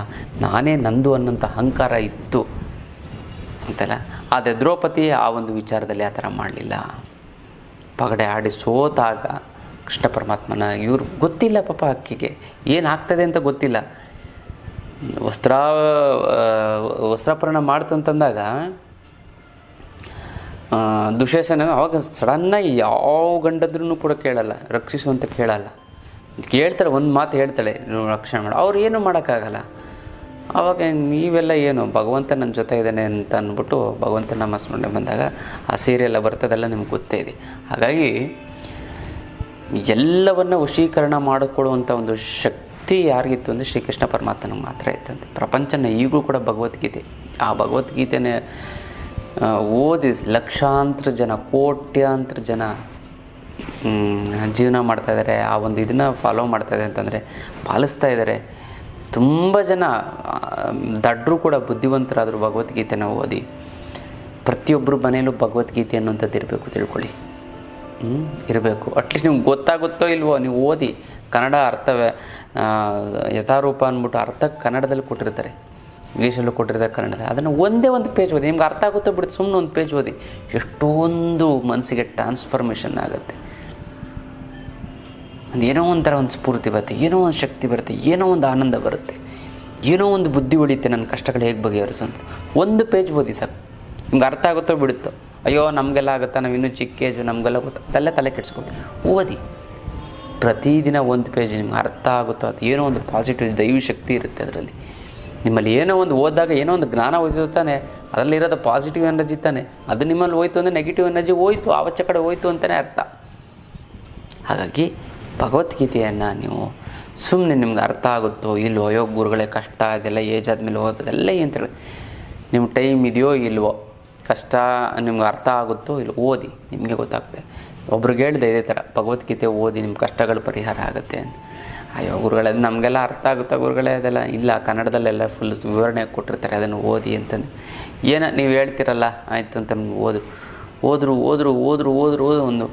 ನಾನೇ ನಂದು ಅನ್ನೋಂಥ ಅಹಂಕಾರ ಇತ್ತು ಅಂತಲ್ಲ. ಆದರೆ ದ್ರೌಪದಿ ಆ ಒಂದು ವಿಚಾರದಲ್ಲಿ ಆ ಥರ ಮಾಡಲಿಲ್ಲ. ಪಗಡೆ ಆಡಿ ಸೋತಾಗ ಕೃಷ್ಣ ಪರಮಾತ್ಮನ ಇವ್ರು ಗೊತ್ತಿಲ್ಲ ಪಾಪ, ಅಕ್ಕಿಗೆ ಏನಾಗ್ತದೆ ಅಂತ ಗೊತ್ತಿಲ್ಲ. ವಸ್ತ್ರಾಪರಣ ಮಾಡ್ತು ಅಂತಂದಾಗ ದುಶ್ಯಾಸನ ಅವಾಗ ಸಡನ್ನಾಗಿ ಯಾವ ಗಂಡದ್ರೂ ಕೂಡ ಕೇಳಲ್ಲ, ರಕ್ಷಿಸುವಂತ ಕೇಳಲ್ಲ. ಕೇಳ್ತಾಳೆ, ಒಂದು ಮಾತು ಹೇಳ್ತಾಳೆ, ರಕ್ಷಣೆ ಮಾಡು. ಅವ್ರು ಏನೂ ಮಾಡೋಕ್ಕಾಗಲ್ಲ. ಆವಾಗ ನೀವೆಲ್ಲ ಏನು ಭಗವಂತ ನನ್ನ ಜೊತೆ ಇದ್ದಾನೆ ಅಂತ ಅಂದ್ಬಿಟ್ಟು ಭಗವಂತನ ನಾಮಸ್ಮರಣೆ ಬಂದಾಗ ಆ ಸೀರೆಲ್ಲ ಬರ್ತದೆಲ್ಲ ನಿಮ್ಗೆ ಗೊತ್ತೇ ಇದೆ. ಹಾಗಾಗಿ ಎಲ್ಲವನ್ನು ವಶೀಕರಣ ಮಾಡಿಕೊಳ್ಳುವಂಥ ಒಂದು ಶಕ್ತಿ ಯಾರಿಗಿತ್ತು ಅಂದರೆ ಶ್ರೀಕೃಷ್ಣ ಪರಮಾತ್ಮನಿಗೆ ಮಾತ್ರ ಇತ್ತಂತೆ. ಪ್ರಪಂಚನ ಈಗಲೂ ಕೂಡ ಭಗವದ್ಗೀತೆ, ಆ ಭಗವದ್ಗೀತೆನೇ ಓದಿ ಲಕ್ಷಾಂತರ ಜನ, ಕೋಟ್ಯಾಂತರ ಜನ ಜೀವನ ಮಾಡ್ತಾಯಿದ್ದಾರೆ. ಆ ಒಂದು ಇದನ್ನು ಫಾಲೋ ಮಾಡ್ತಾಯಿದ್ದಾರೆ ಅಂತಂದರೆ ಪಾಲಿಸ್ತಾ ಇದ್ದಾರೆ. ತುಂಬ ಜನ ದಡ್ರು ಕೂಡ ಬುದ್ಧಿವಂತರಾದರೂ ಭಗವದ್ಗೀತೆನ ಓದಿ. ಪ್ರತಿಯೊಬ್ಬರು ಮನೆಯಲ್ಲೂ ಭಗವದ್ಗೀತೆ ಅನ್ನುವಂಥದ್ದು ಇರಬೇಕು, ತಿಳ್ಕೊಳ್ಳಿ. ಇರಬೇಕು. ಅಟ್ಲೀಸ್ಟ್ ನಿಮ್ಗೆ ಗೊತ್ತಾಗುತ್ತೋ ಇಲ್ವೋ, ನೀವು ಓದಿ. ಕನ್ನಡ ಅರ್ಥವೇ ಯಥಾರೂಪ ಅಂದ್ಬಿಟ್ಟು ಅರ್ಥ ಕನ್ನಡದಲ್ಲಿ ಕೊಟ್ಟಿರ್ತಾರೆ, ಇಂಗ್ಲೀಷಲ್ಲೂ ಕೊಟ್ಟಿರ್ತಾರೆ ಕನ್ನಡದ. ಅದನ್ನು ಒಂದೇ ಒಂದು ಪೇಜ್ ಓದಿ, ನಿಮ್ಗೆ ಅರ್ಥ ಆಗುತ್ತೋ ಬಿಡುತ್ತೆ, ಸುಮ್ಮನೆ ಒಂದು ಪೇಜ್ ಓದಿ. ಎಷ್ಟೊಂದು ಮನಸ್ಸಿಗೆ ಟ್ರಾನ್ಸ್ಫಾರ್ಮೇಷನ್ ಆಗುತ್ತೆ. ಏನೋ ಒಂಥರ ಒಂದು ಸ್ಫೂರ್ತಿ ಬರುತ್ತೆ, ಏನೋ ಒಂದು ಶಕ್ತಿ ಬರುತ್ತೆ, ಏನೋ ಒಂದು ಆನಂದ ಬರುತ್ತೆ, ಏನೋ ಒಂದು ಬುದ್ಧಿ ಹೊಡಿಯುತ್ತೆ ನನ್ನ ಕಷ್ಟಗಳು ಹೇಗೆ ಬಗೆಹರಿಸೋಂತ. ಒಂದು ಪೇಜ್ ಓದಿ ಸಾಕು, ನಿಮ್ಗೆ ಅರ್ಥ ಆಗುತ್ತೋ ಬಿಡುತ್ತೋ. ಅಯ್ಯೋ ನಮಗೆಲ್ಲ ಆಗುತ್ತಾ, ನಾವು ಇನ್ನೂ ಚಿಕ್ಕ ಏಜು, ನಮಗೆಲ್ಲ ಗೊತ್ತಾ, ಅದೆಲ್ಲ ತಲೆ ಕೆಡಿಸ್ಕೊಂಡು ಓದಿ. ಪ್ರತಿದಿನ ಒಂದು ಪೇಜ್ ನಿಮ್ಗೆ ಅರ್ಥ ಆಗುತ್ತೋ, ಅದು ಏನೋ ಒಂದು ಪಾಸಿಟಿವ್ ದೈವಿ ಶಕ್ತಿ ಇರುತ್ತೆ ಅದರಲ್ಲಿ. ನಿಮ್ಮಲ್ಲಿ ಏನೋ ಒಂದು ಓದಿದಾಗ ಏನೋ ಒಂದು ಜ್ಞಾನ ಓದಿತಾನೆ ಅದರಲ್ಲಿರೋದು ಪಾಸಿಟಿವ್ ಎನರ್ಜಿ ತಾನೆ. ಅದು ನಿಮ್ಮಲ್ಲಿ ಹೋಯ್ತು ಅಂದರೆ ನೆಗೆಟಿವ್ ಎನರ್ಜಿ ಹೋಯ್ತು, ಆವಚ್ಚ ಕಡೆ ಹೋಯ್ತು ಅಂತಲೇ ಅರ್ಥ. ಹಾಗಾಗಿ ಭಗವದ್ಗೀತೆಯನ್ನು ನೀವು ಸುಮ್ಮನೆ ನಿಮ್ಗೆ ಅರ್ಥ ಆಗುತ್ತೋ ಇಲ್ವೋ, ಅಯ್ಯೋ ಗುರುಗಳೇ ಕಷ್ಟ ಅದೆಲ್ಲ ಏಜ್ ಆದಮೇಲೆ ಓದೋದೆಲ್ಲ ಅಂತೇಳಿ ನಿಮ್ಗೆ ಟೈಮ್ ಇದೆಯೋ ಇಲ್ವೋ, ಕಷ್ಟ ನಿಮ್ಗೆ ಅರ್ಥ ಆಗುತ್ತೋ ಇಲ್ವೋ, ಓದಿ, ನಿಮಗೆ ಗೊತ್ತಾಗುತ್ತೆ. ಒಬ್ರಿಗೆ ಹೇಳಿದೆ ಇದೇ ಥರ, ಭಗವದ್ಗೀತೆ ಓದಿ ನಿಮ್ಮ ಕಷ್ಟಗಳು ಪರಿಹಾರ ಆಗುತ್ತೆ ಅಂತ. ಅಯ್ಯೋ ಗುರುಗಳೇ ಅದು ನಮಗೆಲ್ಲ ಅರ್ಥ ಆಗುತ್ತಾ ಗುರುಗಳೇ, ಅದೆಲ್ಲ ಇಲ್ಲ, ಕನ್ನಡದಲ್ಲೆಲ್ಲ ಫುಲ್ ವಿವರಣೆ ಕೊಟ್ಟಿರ್ತಾರೆ, ಅದನ್ನು ಓದಿ ಅಂತಂದು. ನೀವು ಹೇಳ್ತಿರಲ್ಲ ಆಯಿತು ಅಂತ ಓದ್ರು ಒಂದು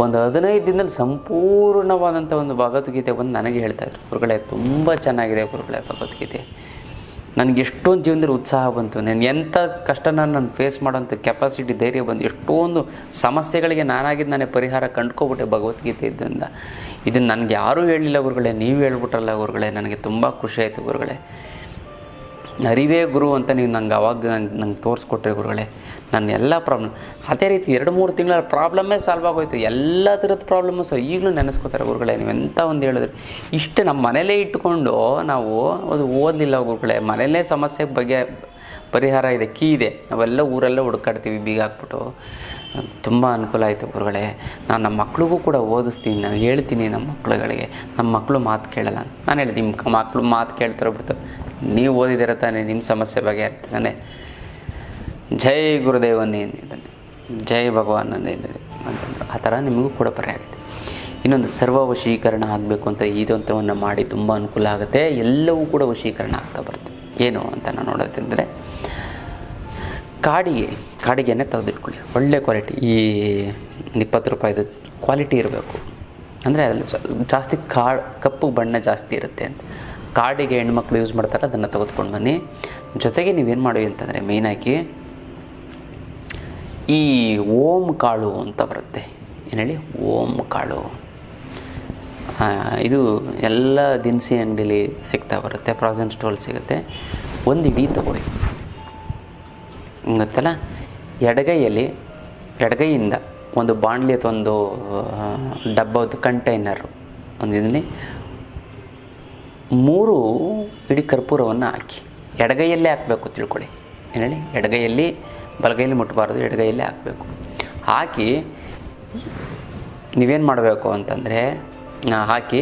15 ದಿನದಲ್ಲಿ ಸಂಪೂರ್ಣವಾದಂಥ ಒಂದು ಭಗವದ್ಗೀತೆ ಬಂದು ನನಗೆ ಹೇಳ್ತಾಯಿದ್ರು, ಗುರುಗಳೇ ತುಂಬ ಚೆನ್ನಾಗಿದೆ ಗುರುಗಳೇ ಭಗವದ್ಗೀತೆ, ನನಗೆ ಎಷ್ಟೊಂದು ಜೀವನದಲ್ಲಿ ಉತ್ಸಾಹ ಬಂತು, ನಾನು ಎಂಥ ಕಷ್ಟನ ನಾನು ಫೇಸ್ ಮಾಡೋಂಥ ಕೆಪಾಸಿಟಿ ಧೈರ್ಯ ಬಂದು, ಎಷ್ಟೊಂದು ಸಮಸ್ಯೆಗಳಿಗೆ ನಾನೇ ಪರಿಹಾರ ಕಂಡ್ಕೊಬಿಟ್ಟೆ ಭಗವದ್ಗೀತೆ ಇದ್ದರಿಂದ. ಇದನ್ನು ನನಗೆ ಯಾರೂ ಹೇಳಲಿಲ್ಲ ಗುರುಗಳೇ, ನೀವು ಹೇಳ್ಬಿಟ್ರಲ್ಲ ಗುರುಗಳೇ, ನನಗೆ ತುಂಬ ಖುಷಿ ಆಯಿತು ಗುರುಗಳೇ, ಅರಿವೇ ಗುರು ಅಂತ ನೀವು ನಂಗೆ ಅವಾಗ ನಂಗೆ ತೋರಿಸ್ಕೊಟ್ರಿ ಗುರುಗಳೇ. ನನ್ನ ಎಲ್ಲ ಪ್ರಾಬ್ಲಮ್ ಅದೇ ರೀತಿ 2-3 ತಿಂಗಳ ಪ್ರಾಬ್ಲಮ್ಮೇ ಸಾಲ್ವ್ ಆಗೋಯ್ತು, ಎಲ್ಲ ಥರದ ಪ್ರಾಬ್ಲಮ್ಮು ಸಹ ಈಗಲೂ ನೆನೆಸ್ಕೋತಾರೆ ಗುರುಗಳೇ. ನೀವೆಂಥ ಒಂದು ಹೇಳಿದ್ರಿ, ಇಷ್ಟು ನಮ್ಮ ಮನೇಲೇ ಇಟ್ಕೊಂಡು ನಾವು ಅದು ಓದಲಿಲ್ಲ ಗುರುಗಳೇ, ಮನೇಲೇ ಸಮಸ್ಯೆ ಬಗ್ಗೆ ಪರಿಹಾರ ಇದೆ, ಕೀ ಇದೆ, ನಾವೆಲ್ಲ ಊರೆಲ್ಲ ಹುಡುಕಾಡ್ತೀವಿ ಬೀಗ ಹಾಕ್ಬಿಟ್ಟು. ತುಂಬ ಅನುಕೂಲ ಆಯಿತು ಗುರುಗಳೇ. ನಾನು ನಮ್ಮ ಮಕ್ಳಿಗೂ ಕೂಡ ಓದಿಸ್ತೀನಿ, ನಾನು ಹೇಳ್ತೀನಿ ನಮ್ಮ ಮಕ್ಳುಗಳಿಗೆ, ನಮ್ಮ ಮಕ್ಕಳು ಮಾತು ಕೇಳಲ್ಲ ಅಂತ. ನಾನು ಹೇಳಿದೆ ನಿಮ್ಮ ಮಕ್ಕಳು ಮಾತು ಕೇಳ್ತಾರೋ ಬಿಡ್ತು, ನೀವು ಓದಿದಿರ ತಾನೆ, ನಿಮ್ಮ ಸಮಸ್ಯೆ ಬಗೆಹರಿತಾನೆ. ಜೈ ಗುರುದೇವನ್ನೇ ಇದ್ದಾನೆ, ಜೈ ಭಗವಾನಂದೇ ಇದ್ದಾನೆ ಅಂತಂದ್ರೆ ಆ ಥರ ನಿಮಗೂ ಕೂಡ ಪರಿಹಾರ ಆಗುತ್ತೆ. ಇನ್ನೊಂದು ಸರ್ವ ವಶೀಕರಣ ಆಗಬೇಕು ಅಂತ ಈ ತಂತ್ರವನ್ನು ಮಾಡಿ ತುಂಬ ಅನುಕೂಲ ಆಗುತ್ತೆ, ಎಲ್ಲವೂ ಕೂಡ ವಶೀಕರಣ ಆಗ್ತಾ ಬರುತ್ತೆ. ಏನು ಅಂತ ನಾನು ನೋಡೋದಂದರೆ, ಕಾಡಿಗೆನೇ ತೆಗೆದಿಟ್ಕೊಳ್ಳಿ, ಒಳ್ಳೆ ಕ್ವಾಲಿಟಿ, ಈ 20 ರೂಪಾಯಿದು ಕ್ವಾಲಿಟಿ ಇರಬೇಕು. ಅಂದರೆ ಅದರಲ್ಲಿ ಜಾಸ್ತಿ ಕಪ್ಪು ಬಣ್ಣ ಜಾಸ್ತಿ ಇರುತ್ತೆ ಅಂತ. ಕಾಡಿಗೆ ಹೆಣ್ಮಕ್ಳು ಯೂಸ್ ಮಾಡ್ತಾರೆ, ಅದನ್ನು ತೆಗೆದುಕೊಂಡು ಬನ್ನಿ. ಜೊತೆಗೆ ನೀವೇನು ಮಾಡಿ ಅಂತಂದರೆ ಮೇಯ್ನಾಗಿ ಈ ಓಂ ಕಾಳು ಅಂತ ಬರುತ್ತೆ, ಏನು ಹೇಳಿ, ಓಂ ಕಾಳು. ಇದು ಎಲ್ಲ ದಿನಸಿ ಅಂಗಡಿಲಿ ಸಿಗ್ತಾ ಬರುತ್ತೆ, ಫ್ರೋಝನ್ ಸ್ಟೋಲ್ ಸಿಗುತ್ತೆ. ಒಂದು ಇಡೀ ತಗೊಳ್ಳಿ, ಗೊತ್ತಲ್ಲ. ಎಡಗೈಯಿಂದ ಒಂದು ಬಾಣಲಿ ಅಥವಾ ಒಂದು ಡಬ್ಬದ ಕಂಟೈನರು ಒಂದು ಇದರಲ್ಲಿ 3 ಇಡೀ ಕರ್ಪೂರವನ್ನು ಹಾಕಿ, ಎಡಗೈಯಲ್ಲೇ ಹಾಕಬೇಕು ತಿಳ್ಕೊಳ್ಳಿ, ಏನು ಹೇಳಿ, ಎಡಗೈಯಲ್ಲಿ, ಬಲಗೈಯಲ್ಲಿ ಮುಟ್ಟಬಾರ್ದು, ಎಡಗೈಯಲ್ಲೇ ಹಾಕಬೇಕು. ಹಾಕಿ ನೀವೇನು ಮಾಡಬೇಕು ಅಂತಂದರೆ, ಹಾಕಿ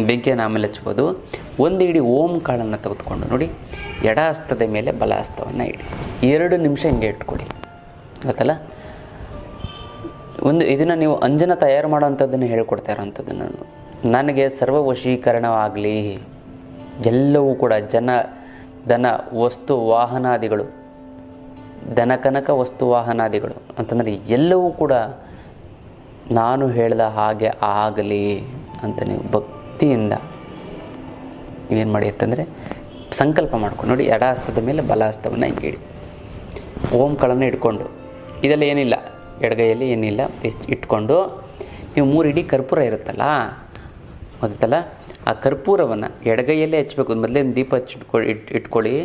ಬೆಂಕಿಯನ್ನು ಆಮೇಲೆ ಹಚ್ಬೋದು. ಒಂದು ಇಡೀ ಓಂ ಕಾಳನ್ನು ತೆಗೆದುಕೊಂಡು ನೋಡಿ, ಎಡ ಹಸ್ತದ ಮೇಲೆ ಬಲ ಹಸ್ತವನ್ನು ಇಡಿ, 2 ನಿಮಿಷ ಹಿಂಗೆ ಇಟ್ಕೊಳ್ಳಿ, ಗೊತ್ತಲ್ಲ. ಇದನ್ನು ನೀವು ಅಂಜನ ತಯಾರು ಮಾಡೋವಂಥದ್ದನ್ನು ಹೇಳ್ಕೊಡ್ತಾ ಇರೋವಂಥದ್ದು. ನನಗೆ ಸರ್ವ ವಶೀಕರಣವಾಗಲಿ, ಎಲ್ಲವೂ ಕೂಡ ಧನ ವಸ್ತು ವಾಹನಾದಿಗಳು, ಧನಕನಕ ವಸ್ತು ವಾಹನಾದಿಗಳು ಅಂತಂದರೆ ಎಲ್ಲವೂ ಕೂಡ ನಾನು ಹೇಳಿದ ಹಾಗೆ ಆಗಲಿ ಅಂತ ನೀವು ಭಕ್ತಿಯಿಂದ ನೀವೇನು ಮಾಡಿ ಅಂತಂದರೆ ಸಂಕಲ್ಪ ಮಾಡ್ಕೊಂಡು ನೋಡಿ, ಎಡ ಹಸ್ತದ ಮೇಲೆ ಬಲ ಹಸ್ತವನ್ನು ಹಿಂಗೆ ಇಡಿ, ಓಂಗಳನ್ನು ಇಟ್ಕೊಂಡು, ಇದೆಲ್ಲ ಏನಿಲ್ಲ, ಎಡಗೈಯಲ್ಲಿ ಏನಿಲ್ಲ ಇಟ್ಕೊಂಡು ನೀವು 3 ಇಡೀ ಕರ್ಪೂರ ಇರುತ್ತಲ್ಲ, ಗೊತ್ತಲ್ಲ, ಆ ಕರ್ಪೂರವನ್ನು ಎಡಗೈಯಲ್ಲೇ ಹಚ್ಚಬೇಕು. ಮೊದಲೇನು ದೀಪ ಇಟ್ಕೊಳ್ಳಿ.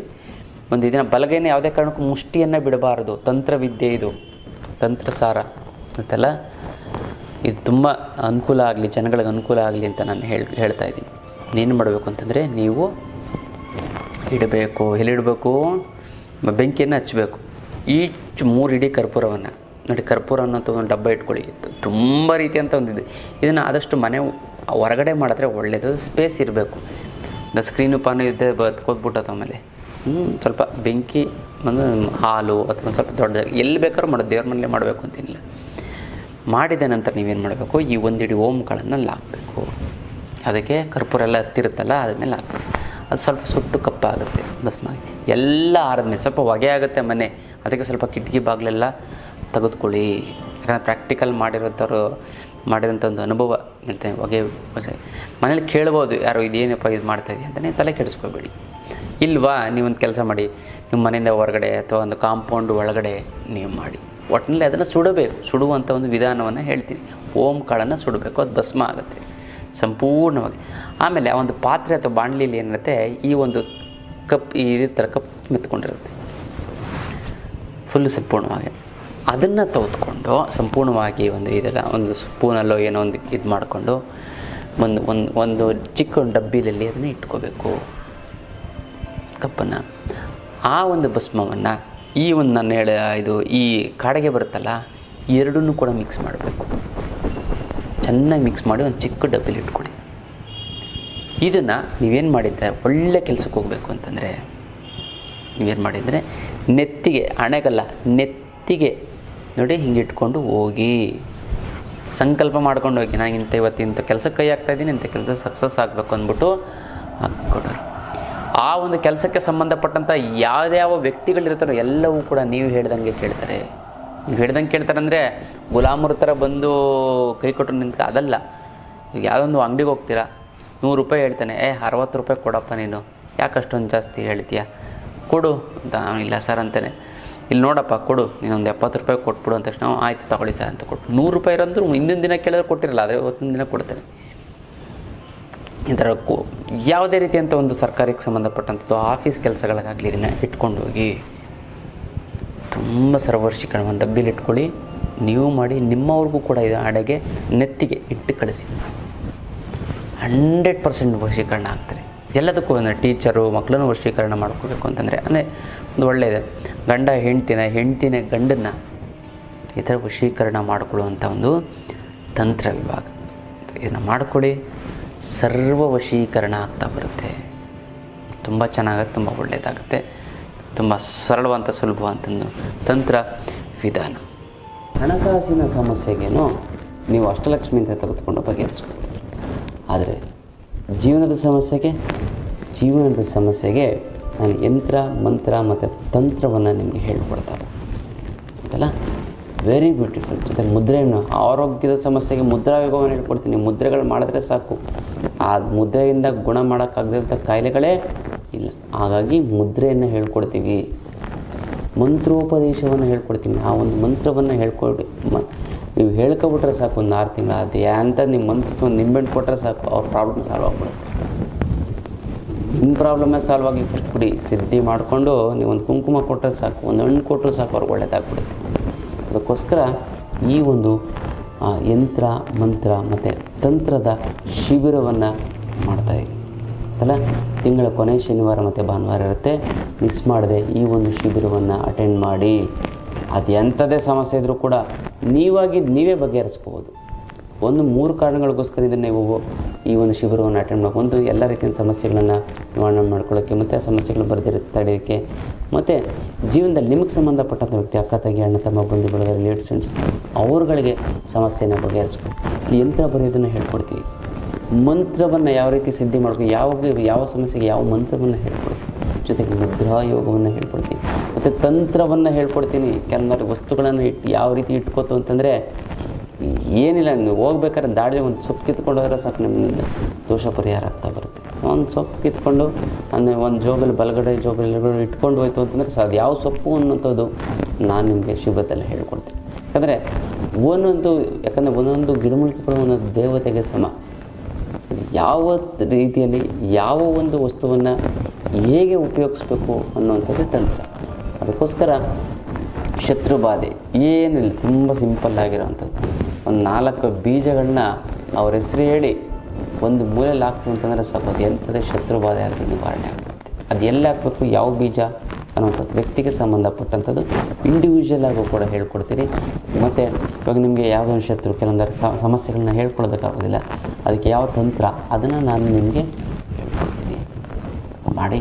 ಒಂದು ಇದನ್ನು ಬಲಗೈನ ಯಾವುದೇ ಕಾರಣಕ್ಕೂ ಮುಷ್ಟಿಯನ್ನು ಬಿಡಬಾರದು, ತಂತ್ರವಿದ್ಯೆ ಇದು, ತಂತ್ರಸಾರ, ಗೊತ್ತಲ್ಲ. ಇದು ತುಂಬ ಅನುಕೂಲ ಆಗಲಿ, ಜನಗಳಿಗೆ ಅನುಕೂಲ ಆಗಲಿ ಅಂತ ನಾನು ಹೇಳ್ತಾ ಇದ್ದೀನಿ. ಏನು ಮಾಡಬೇಕು ಅಂತಂದರೆ, ನೀವು ಇಡಬೇಕು, ಎಲ್ಲಿಡಬೇಕು, ಬೆಂಕಿಯನ್ನು ಹಚ್ಚಬೇಕು. ಈಚ್ 3 ಇಡೀ ಕರ್ಪೂರವನ್ನು ನೋಡಿ, ಕರ್ಪೂರ ಅನ್ನೋಂಥ ಒಂದು ಡಬ್ಬ ಇಟ್ಕೊಳ್ಳಿ. ತುಂಬ ರೀತಿಯಂಥ ಒಂದಿದೆ. ಇದನ್ನು ಆದಷ್ಟು ಮನೆ ಹೊರಗಡೆ ಮಾಡಿದ್ರೆ ಒಳ್ಳೆಯದು, ಸ್ಪೇಸ್ ಇರಬೇಕು. ಸ್ಕ್ರೀನು ಪಾನು ಇದ್ದೇ ಬತ್ಕೋದ್ಬಿಟ್ಟದ. ಆಮೇಲೆ ಸ್ವಲ್ಪ ಬೆಂಕಿ ಒಂದು ಹಾಲು ಅಥವಾ ಸ್ವಲ್ಪ ದೊಡ್ಡ ಜಾಗ ಎಲ್ಲಿ ಬೇಕಾದ್ರೂ ಮಾಡೋದು, ದೇವ್ರ ಮನೇಲೆ ಮಾಡಬೇಕು ಅಂತೇನಿಲ್ಲ. ಮಾಡಿದ ನಂತರ ನೀವೇನು ಮಾಡಬೇಕು, ಈ 1 ಇಡೀ ಓಂಗಳನ್ನು ಅಲ್ಲಿ ಹಾಕಬೇಕು. ಅದಕ್ಕೆ ಕರ್ಪೂರ ಎಲ್ಲ ಹತ್ತಿರುತ್ತಲ್ಲ, ಅದ್ಮೇಲೆ ಹಾಕಬೇಕು. ಅದು ಸ್ವಲ್ಪ ಸುಟ್ಟು ಕಪ್ಪಾಗುತ್ತೆ, ಭಸ್ಮ ಎಲ್ಲ ಆರಿದ್ಮೇಲೆ ಸ್ವಲ್ಪ ಹೊಗೆ ಆಗುತ್ತೆ ಮನೆ. ಅದಕ್ಕೆ ಸ್ವಲ್ಪ ಕಿಟಕಿ ಬಾಗಿಲೆಲ್ಲ ತೆಗೆದುಕೊಳ್ಳಿ. ಯಾಕಂದರೆ ಪ್ರಾಕ್ಟಿಕಲ್ ಮಾಡಿರೋಂಥ ಒಂದು ಅನುಭವ ಹೇಳ್ತೇನೆ. ಹೊಗೆ ಮನೇಲಿ ಕೇಳ್ಬೋದು, ಯಾರೋ ಇದೇನಪ್ಪ ಇದು ಮಾಡ್ತಾಯಿದೆ ಅಂತಲೇ ತಲೆ ಕೆಡಿಸ್ಕೋಬೇಡಿ. ಇಲ್ವಾ, ನೀವೊಂದು ಕೆಲಸ ಮಾಡಿ, ನಿಮ್ಮ ಮನೆಯಿಂದ ಹೊರಗಡೆ ಅಥವಾ ಒಂದು ಕಾಂಪೌಂಡ್ ಒಳಗಡೆ ನೀವು ಮಾಡಿ, ಒಟ್ಟಿನಲ್ಲಿ ಅದನ್ನು ಸುಡುವಂಥ ಒಂದು ವಿಧಾನವನ್ನು ಹೇಳ್ತೀನಿ. ಓಂ ಕಾಳನ್ನು ಸುಡಬೇಕು, ಅದು ಭಸ್ಮ ಆಗುತ್ತೆ ಸಂಪೂರ್ಣವಾಗಿ. ಆಮೇಲೆ ಆ ಒಂದು ಪಾತ್ರೆ ಅಥವಾ ಬಾಣಲಿಯಲ್ಲಿ ಏನಿರುತ್ತೆ, ಈ ಒಂದು ಈ ಥರ ಕಪ್ ಮೆತ್ಕೊಂಡಿರುತ್ತೆ ಫುಲ್ಲು ಸಂಪೂರ್ಣವಾಗಿ. ಅದನ್ನು ತೆಗೆದುಕೊಂಡು ಸಂಪೂರ್ಣವಾಗಿ ಇದೆಲ್ಲ ಒಂದು ಸ್ಪೂನಲ್ಲೋ ಏನೋ ಒಂದು ಇದು ಮಾಡಿಕೊಂಡು ಒಂದು ಚಿಕ್ಕ ಡಬ್ಬಿಲಲ್ಲಿ ಅದನ್ನು ಇಟ್ಕೋಬೇಕು ಕಪ್ಪನ್ನು. ಆ ಒಂದು ಭಸ್ಮವನ್ನು ಈ ಒಂದು ನಾನು ಇದು ಈ ಕಾಡಿಗೆ ಬರುತ್ತಲ್ಲ, ಎರಡನ್ನೂ ಕೂಡ ಮಿಕ್ಸ್ ಮಾಡಬೇಕು. ಚೆನ್ನಾಗಿ ಮಿಕ್ಸ್ ಮಾಡಿ ಒಂದು ಚಿಕ್ಕ ಡಬ್ಬಿಲಿ ಇಟ್ಕೊಳ್ಳಿ. ಇದನ್ನು ನೀವೇನು ಮಾಡಿದ್ದೆ, ಒಳ್ಳೆ ಕೆಲಸಕ್ಕೆ ಹೋಗಬೇಕು ಅಂತಂದರೆ ನೀವೇನು ಮಾಡಿದರೆ ನೆತ್ತಿಗೆ, ಹಣೆಗಲ್ಲ ನೆತ್ತಿಗೆ ನೋಡಿ ಹಿಂಗೆ ಇಟ್ಕೊಂಡು ಹೋಗಿ ಸಂಕಲ್ಪ ಮಾಡ್ಕೊಂಡು ಹೋಗಿ, ನಾನು ಇವತ್ತು ಇಂಥ ಕೆಲಸಕ್ಕೆ ಕೈ ಹಾಕ್ತಾಯಿದ್ದೀನಿ, ಇಂಥ ಕೆಲಸ ಸಕ್ಸಸ್ ಆಗಬೇಕು ಅಂದ್ಬಿಟ್ಟು ಹಾಕ್ಕೊಡು. ಆ ಒಂದು ಕೆಲಸಕ್ಕೆ ಸಂಬಂಧಪಟ್ಟಂಥ ಯಾವ್ಯಾವ ವ್ಯಕ್ತಿಗಳಿರ್ತಾರೋ ಎಲ್ಲವೂ ಕೂಡ ನೀವು ಹೇಳ್ದಂಗೆ ಕೇಳ್ತಾರೆ. ನೀವು ಹೇಳ್ದಂಗೆ ಕೇಳ್ತಾರೆ ಅಂದರೆ ಗುಲಾಮರ ಥರ ಬಂದು ಕೈ ಕೊಟ್ಟರು ನಿಂತ ಅದಲ್ಲ. ಈಗ ಯಾವುದೊಂದು ಅಂಗಡಿಗೆ ಹೋಗ್ತೀರಾ, 100 ರೂಪಾಯಿ ಹೇಳ್ತಾನೆ, 60 ರೂಪಾಯಿ ಕೊಡಪ್ಪ, ನೀನು ಯಾಕೆ ಅಷ್ಟೊಂದು ಜಾಸ್ತಿ ಹೇಳ್ತೀಯ, ಕೊಡು ಅಂತ. ಇಲ್ಲ ಸರ್ ಅಂತಾನೆ, ಇಲ್ಲಿ ನೋಡಪ್ಪ ಕೊಡು, ನೀನೊಂದು 70 ರೂಪಾಯಿ ಕೊಟ್ಬಿಡು ಅಂತ ತಕ್ಷಣ ಆಯ್ತು ತಗೊಳ್ಳಿ ಸರ್ ಅಂತ ಕೊಟ್ಟು 100 ರೂಪಾಯಿ ಇರೋಂದ್ರೂ ಹಿಂದಿನ ದಿನ ಕೇಳಿದ್ರೆ ಕೊಟ್ಟಿರಲ್ಲ, ಆದರೆ ಇವತ್ತಿನ ದಿನ ಕೊಡ್ತೇನೆ. ಈ ಥರ ಯಾವುದೇ ರೀತಿಯಂಥ ಒಂದು ಸರ್ಕಾರಕ್ಕೆ ಸಂಬಂಧಪಟ್ಟಂಥದ್ದು ಆಫೀಸ್ ಕೆಲಸಗಳಿಗಾಗಲಿ ಇದನ್ನು ಇಟ್ಕೊಂಡು ಹೋಗಿ ತುಂಬ ಸರ್ವರ್ಷೀಕರಣ ಒಂದು ಡಬ್ಬಿಲಿ ಇಟ್ಕೊಳ್ಳಿ. ನೀವು ಮಾಡಿ, ನಿಮ್ಮವ್ರಿಗೂ ಕೂಡ ಇದು ಅಡೆಗೆ ನೆತ್ತಿಗೆ ಇಟ್ಟು ಕಳಿಸಿ. 100% ವಶೀಕರಣ ಆಗ್ತಾರೆ. ಎಲ್ಲದಕ್ಕೂ ಒಂದು ಟೀಚರು ಮಕ್ಕಳನ್ನು ವಶೀಕರಣ ಮಾಡ್ಕೋಬೇಕು ಅಂತಂದರೆ ಅಂದರೆ ಒಂದು ಒಳ್ಳೆಯದು. ಗಂಡ ಹೆಂಡ್ತಿನ ಗಂಡನ್ನು ಈ ಥರ ವಶೀಕರಣ ಮಾಡಿಕೊಳ್ಳುವಂಥ ಒಂದು ತಂತ್ರ ವಿಭಾಗ ಇದನ್ನು ಮಾಡ್ಕೊಳ್ಳಿ. ಸರ್ವ ವಶೀಕರಣ ಆಗ್ತಾ ಬರುತ್ತೆ. ತುಂಬ ಚೆನ್ನಾಗುತ್ತೆ, ತುಂಬ ಒಳ್ಳೆಯದಾಗುತ್ತೆ. ತುಂಬ ಸರಳವಂತ ಸುಲಭವಂತಂದು ತಂತ್ರ ವಿಧಾನ. ಹಣಕಾಸಿನ ಸಮಸ್ಯೆಗೇನು ನೀವು ಅಷ್ಟಲಕ್ಷ್ಮಿಯಿಂದ ತೆಗೆದುಕೊಂಡು ಬಗೆಹರಿಸ್ಕೊಳ್ಳಿ. ಆದರೆ ಜೀವನದ ಸಮಸ್ಯೆಗೆ ನಾನು ಯಂತ್ರ ಮಂತ್ರ ಮತ್ತು ತಂತ್ರವನ್ನು ನಿಮಗೆ ಹೇಳ್ಕೊಡ್ತಾರೆ ಅಂತಲ್ಲ, ವೆರಿ ಬ್ಯೂಟಿಫುಲ್. ಜೊತೆ ಮುದ್ರೆಯನ್ನು, ಆರೋಗ್ಯದ ಸಮಸ್ಯೆಗೆ ಮುದ್ರಾ ಯೋಗವನ್ನು ಹೇಳ್ಕೊಡ್ತೀನಿ. ಮುದ್ರೆಗಳು ಮಾಡಿದ್ರೆ ಸಾಕು, ಆ ಮುದ್ರೆಯಿಂದ ಗುಣ ಮಾಡೋಕ್ಕಾಗದಂಥ ಕಾಯಿಲೆಗಳೇ ಇಲ್ಲ. ಹಾಗಾಗಿ ಮುದ್ರೆಯನ್ನು ಹೇಳ್ಕೊಡ್ತೀವಿ, ಮಂತ್ರೋಪದೇಶವನ್ನು ಹೇಳ್ಕೊಡ್ತೀನಿ. ಆ ಒಂದು ಮಂತ್ರವನ್ನು ಹೇಳ್ಕೊಡಿ. ನೀವು ಹೇಳ್ಕೊಬಿಟ್ರೆ ಸಾಕು, ಒಂದು 6 ತಿಂಗಳು ಅದು ಅಂತ ನಿಮ್ಮ ಮಂತ್ರ ಒಂದು ನಿಂಬೆಹಣ್ಣು ಕೊಟ್ಟರೆ ಸಾಕು, ಅವ್ರ ಪ್ರಾಬ್ಲಮ್ ಸಾಲ್ವ್ ಆಗ್ಬಿಡುತ್ತೆ. ನಿಮ್ಮ ಪ್ರಾಬ್ಲಮ್ಮೇ ಸಾಲ್ವ್ ಆಗಿ ಕೊಡಿ. ಸಿದ್ಧಿ ಮಾಡಿಕೊಂಡು ನೀವು ಒಂದು ಕುಂಕುಮ ಕೊಟ್ಟರೆ ಸಾಕು, ಒಂದು ಹಣ್ಣು ಕೊಟ್ಟರು ಸಾಕು, ಅವ್ರಿಗೆ ಒಳ್ಳೆಯದಾಗ್ಬಿಡುತ್ತೆ. ಅದಕ್ಕೋಸ್ಕರ ಈ ಒಂದು ಯಂತ್ರ ಮಂತ್ರ ಮತ್ತು ತಂತ್ರದ ಶಿಬಿರವನ್ನು ಮಾಡ್ತಾಯಿದ್ದೀವಿ ಅಲ್ಲ. ತಿಂಗಳ ಕೊನೆ ಶನಿವಾರ ಮತ್ತು ಭಾನುವಾರ ಇರುತ್ತೆ. ಮಿಸ್ ಮಾಡದೆ ಈ ಒಂದು ಶಿಬಿರವನ್ನು ಅಟೆಂಡ್ ಮಾಡಿ. ಅದು ಎಂಥದೇ ಸಮಸ್ಯೆ ಇದ್ದರೂ ಕೂಡ ನೀವೇ ಬಗೆಹರಿಸ್ಕೋಬೋದು. ಒಂದು 3 ಕಾರಣಗಳಿಗೋಸ್ಕರ ಇದನ್ನು ನೀವು ಈ ಒಂದು ಶಿಬಿರವನ್ನು ಅಟೆಂಡ್ ಮಾಡಿ. ಒಂದು, ಎಲ್ಲ ರೀತಿಯ ಸಮಸ್ಯೆಗಳನ್ನು ನಿವಾರಣೆ ಮಾಡ್ಕೊಳ್ಳೋಕ್ಕೆ ಮತ್ತು ಆ ಸಮಸ್ಯೆಗಳು ತಡೆಯೋಕ್ಕೆ, ಮತ್ತು ಜೀವನದಲ್ಲಿ ನಿಮಗೆ ಸಂಬಂಧಪಟ್ಟಂಥ ವ್ಯಕ್ತಿ, ಅಕ್ಕ ತಂಗಿ, ಅಣ್ಣ ತಮ್ಮ, ಬಂಧು ಬಳಗ, ರಿಲೇಟಿವ್ಸ್, ಅವ್ರುಗಳಿಗೆ ಸಮಸ್ಯೆಯನ್ನು ಬಗೆಹರಿಸ್ಕೊಂಡು ಯಂತ್ರ ಬರೆಯೋದನ್ನು ಹೇಳ್ಕೊಡ್ತೀವಿ. ಮಂತ್ರವನ್ನು ಯಾವ ರೀತಿ ಸಿದ್ಧಿ ಮಾಡ್ಕೊಂಡು ಯಾವ ಸಮಸ್ಯೆಗೆ ಯಾವ ಮಂತ್ರವನ್ನು ಹೇಳ್ಕೊಡ್ತೀವಿ. ಜೊತೆಗೆ ಮುದ್ರಾ ಯೋಗವನ್ನು ಹೇಳ್ಕೊಡ್ತೀನಿ ಮತ್ತು ತಂತ್ರವನ್ನು ಹೇಳ್ಕೊಡ್ತೀನಿ. ಕೆಲವೊಂದು ವಸ್ತುಗಳನ್ನು ಯಾವ ರೀತಿ ಇಟ್ಕೋತು ಅಂತಂದರೆ ಏನಿಲ್ಲ, ನೀವು ಹೋಗ್ಬೇಕಾದ್ರೆ ದಾಡಿ ಒಂದು ಸೊಪ್ಪು ಕಿತ್ಕೊಂಡು ಹೋದ್ರೆ ಸಾಕು, ನಿಮ್ಮದು ದೋಷ ಪರಿಹಾರ ಆಗ್ತಾ ಬರುತ್ತೆ. ಒಂದು ಸೊಪ್ಪು ಕಿತ್ಕೊಂಡು ಒಂದು ಜೋಗಲ್ಲಿ ಬಲಗಡೆ ಜೋಗಲ್ಲಿ ಇಟ್ಕೊಂಡು ಹೋಯ್ತು ಅಂತಂದರೆ ಅದು ಯಾವ ಸೊಪ್ಪು ಅನ್ನೋಂಥದ್ದು ನಾನು ನಿಮಗೆ ಶಿಬಿರದಲ್ಲಿ ಹೇಳ್ಕೊಡ್ತೀನಿ. ಯಾಕಂದರೆ ಒಂದೊಂದು ಗಿಡಮೂಲಿಕೆಗಳು ಒಂದೊಂದು ದೇವತೆಗೆ ಸಮ. ಯಾವ ರೀತಿಯಲ್ಲಿ ಯಾವ ಒಂದು ವಸ್ತುವನ್ನು ಹೇಗೆ ಉಪಯೋಗಿಸ್ಬೇಕು ಅನ್ನುವಂಥದ್ದು ತಂತ್ರ. ಅದಕ್ಕೋಸ್ಕರ ಶತ್ರುಬಾಧೆ ಏನಿಲ್ಲ, ತುಂಬ ಸಿಂಪಲ್ ಆಗಿರೋವಂಥದ್ದು. ಒಂದು 4 ಬೀಜಗಳನ್ನ ಅವ್ರ ಹೆಸರು ಹೇಳಿ ಒಂದು ಮೂಲೆಯಲ್ಲಿ ಹಾಕ್ತು ಅಂತಂದರೆ ಸಾಕು, ಅದು ಎಂಥದೇ ಶತ್ರುಬಾಧೆ ಆದರೂ ನಿವಾರಣೆ ಆಗುತ್ತೆ. ಅದು ಎಲ್ಲಿ ಹಾಕಬೇಕು, ಯಾವ ಬೀಜ ಅನ್ನೋಂಥದ್ದು ವ್ಯಕ್ತಿಗೆ ಸಂಬಂಧಪಟ್ಟಂಥದ್ದು ಇಂಡಿವಿಜುವಲ್ ಆಗು ಕೂಡ ಹೇಳ್ಕೊಡ್ತೀರಿ. ಮತ್ತು ಇವಾಗ ನಿಮಗೆ ಯಾವುದೊಂದು ಶತ್ರು ಕೆಲವೊಂದು ಸಮಸ್ಯೆಗಳನ್ನ ಹೇಳ್ಕೊಡೋದಕ್ಕಾಗೋದಿಲ್ಲ, ಅದಕ್ಕೆ ಯಾವ ತಂತ್ರ ಅದನ್ನು ನಾನು ನಿಮಗೆ ಹೇಳ್ಕೊಡ್ತೀನಿ. ಮಾಡಿ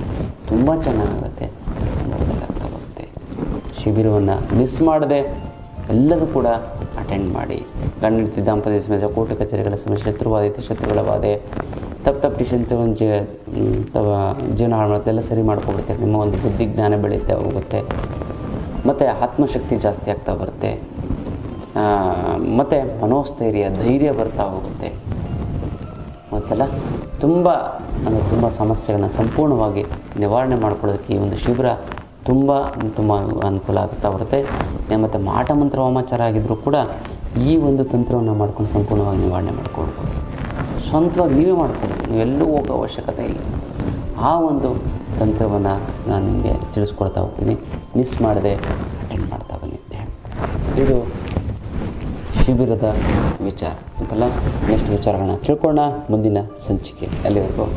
ತುಂಬ ಚೆನ್ನಾಗುತ್ತೆ, ಒಳ್ಳೆಯದಾಗ್ತಾ ಬರುತ್ತೆ. ಶಿಬಿರವನ್ನು ಮಿಸ್ ಮಾಡದೆ ಎಲ್ಲರೂ ಕೂಡ ಅಟೆಂಡ್ ಮಾಡಿ. ಗಂಡ ಹೆಂಡತಿ ದಾಂಪತ್ಯ ಸಮಸ್ಯೆ, ಕೋರ್ಟ್ ಕಚೇರಿಗಳ ಸಮಸ್ಯೆ, ಶತ್ರುಗಳ ಬಾಧೆ, ತಪ್ಪು ಜೀವನ ಹಾಳು ಮಾಡುತ್ತೆ, ಎಲ್ಲ ಸರಿ ಮಾಡ್ಕೊಬಿಡುತ್ತೆ. ನಿಮ್ಮ ಒಂದು ಬುದ್ಧಿ ಜ್ಞಾನ ಬೆಳೆಯುತ್ತೆ ಹೋಗುತ್ತೆ, ಮತ್ತು ಆತ್ಮಶಕ್ತಿ ಜಾಸ್ತಿ ಆಗ್ತಾ ಬರುತ್ತೆ, ಮತ್ತು ಮನೋಸ್ಥೈರ್ಯ ಧೈರ್ಯ ಬರ್ತಾ ಹೋಗುತ್ತೆ. ಮತ್ತೆಲ್ಲ ತುಂಬ ಸಮಸ್ಯೆಗಳನ್ನ ಸಂಪೂರ್ಣವಾಗಿ ನಿವಾರಣೆ ಮಾಡ್ಕೊಳ್ಳೋದಕ್ಕೆ ಈ ಒಂದು ಶಿಬಿರ ತುಂಬ ಅನುಕೂಲ ಆಗ್ತಾ ಬರುತ್ತೆ. ಮತ್ತು ಮಾಟ ಮಂತ್ರ ವಾಮಾಚಾರ ಆಗಿದ್ದರೂ ಕೂಡ ಈ ಒಂದು ತಂತ್ರವನ್ನು ಮಾಡ್ಕೊಂಡು ಸಂಪೂರ್ಣವಾಗಿ ನಿವಾರಣೆ ಮಾಡ್ಕೊಳ್ಬೋದು. ಸ್ವಂತವಾಗಿ ನೀವೇ ಮಾಡ್ಕೊಳ್ಬೋದು, ನೀವೆಲ್ಲೂ ಹೋಗೋ ಅವಶ್ಯಕತೆ ಇಲ್ಲ. ಆ ಒಂದು ತಂತ್ರವನ್ನು ನಾನು ನಿಮಗೆ ತಿಳಿಸ್ಕೊಡ್ತಾ ಹೋಗ್ತೀನಿ. ಮಿಸ್ ಮಾಡದೆ ಅಟೆಂಡ್ ಮಾಡ್ತಾ ಬನ್ನಿ ಅಂತ ಹೇಳಿ ಇದು ಶಿಬಿರದ ವಿಚಾರ ಅಂತಲ್ಲ. ನೆಕ್ಸ್ಟ್ ವಿಚಾರಗಳನ್ನ ತಿಳ್ಕೊಳ್ಳೋಣ ಮುಂದಿನ ಸಂಚಿಕೆ. ಅಲ್ಲಿವರೆಗೂ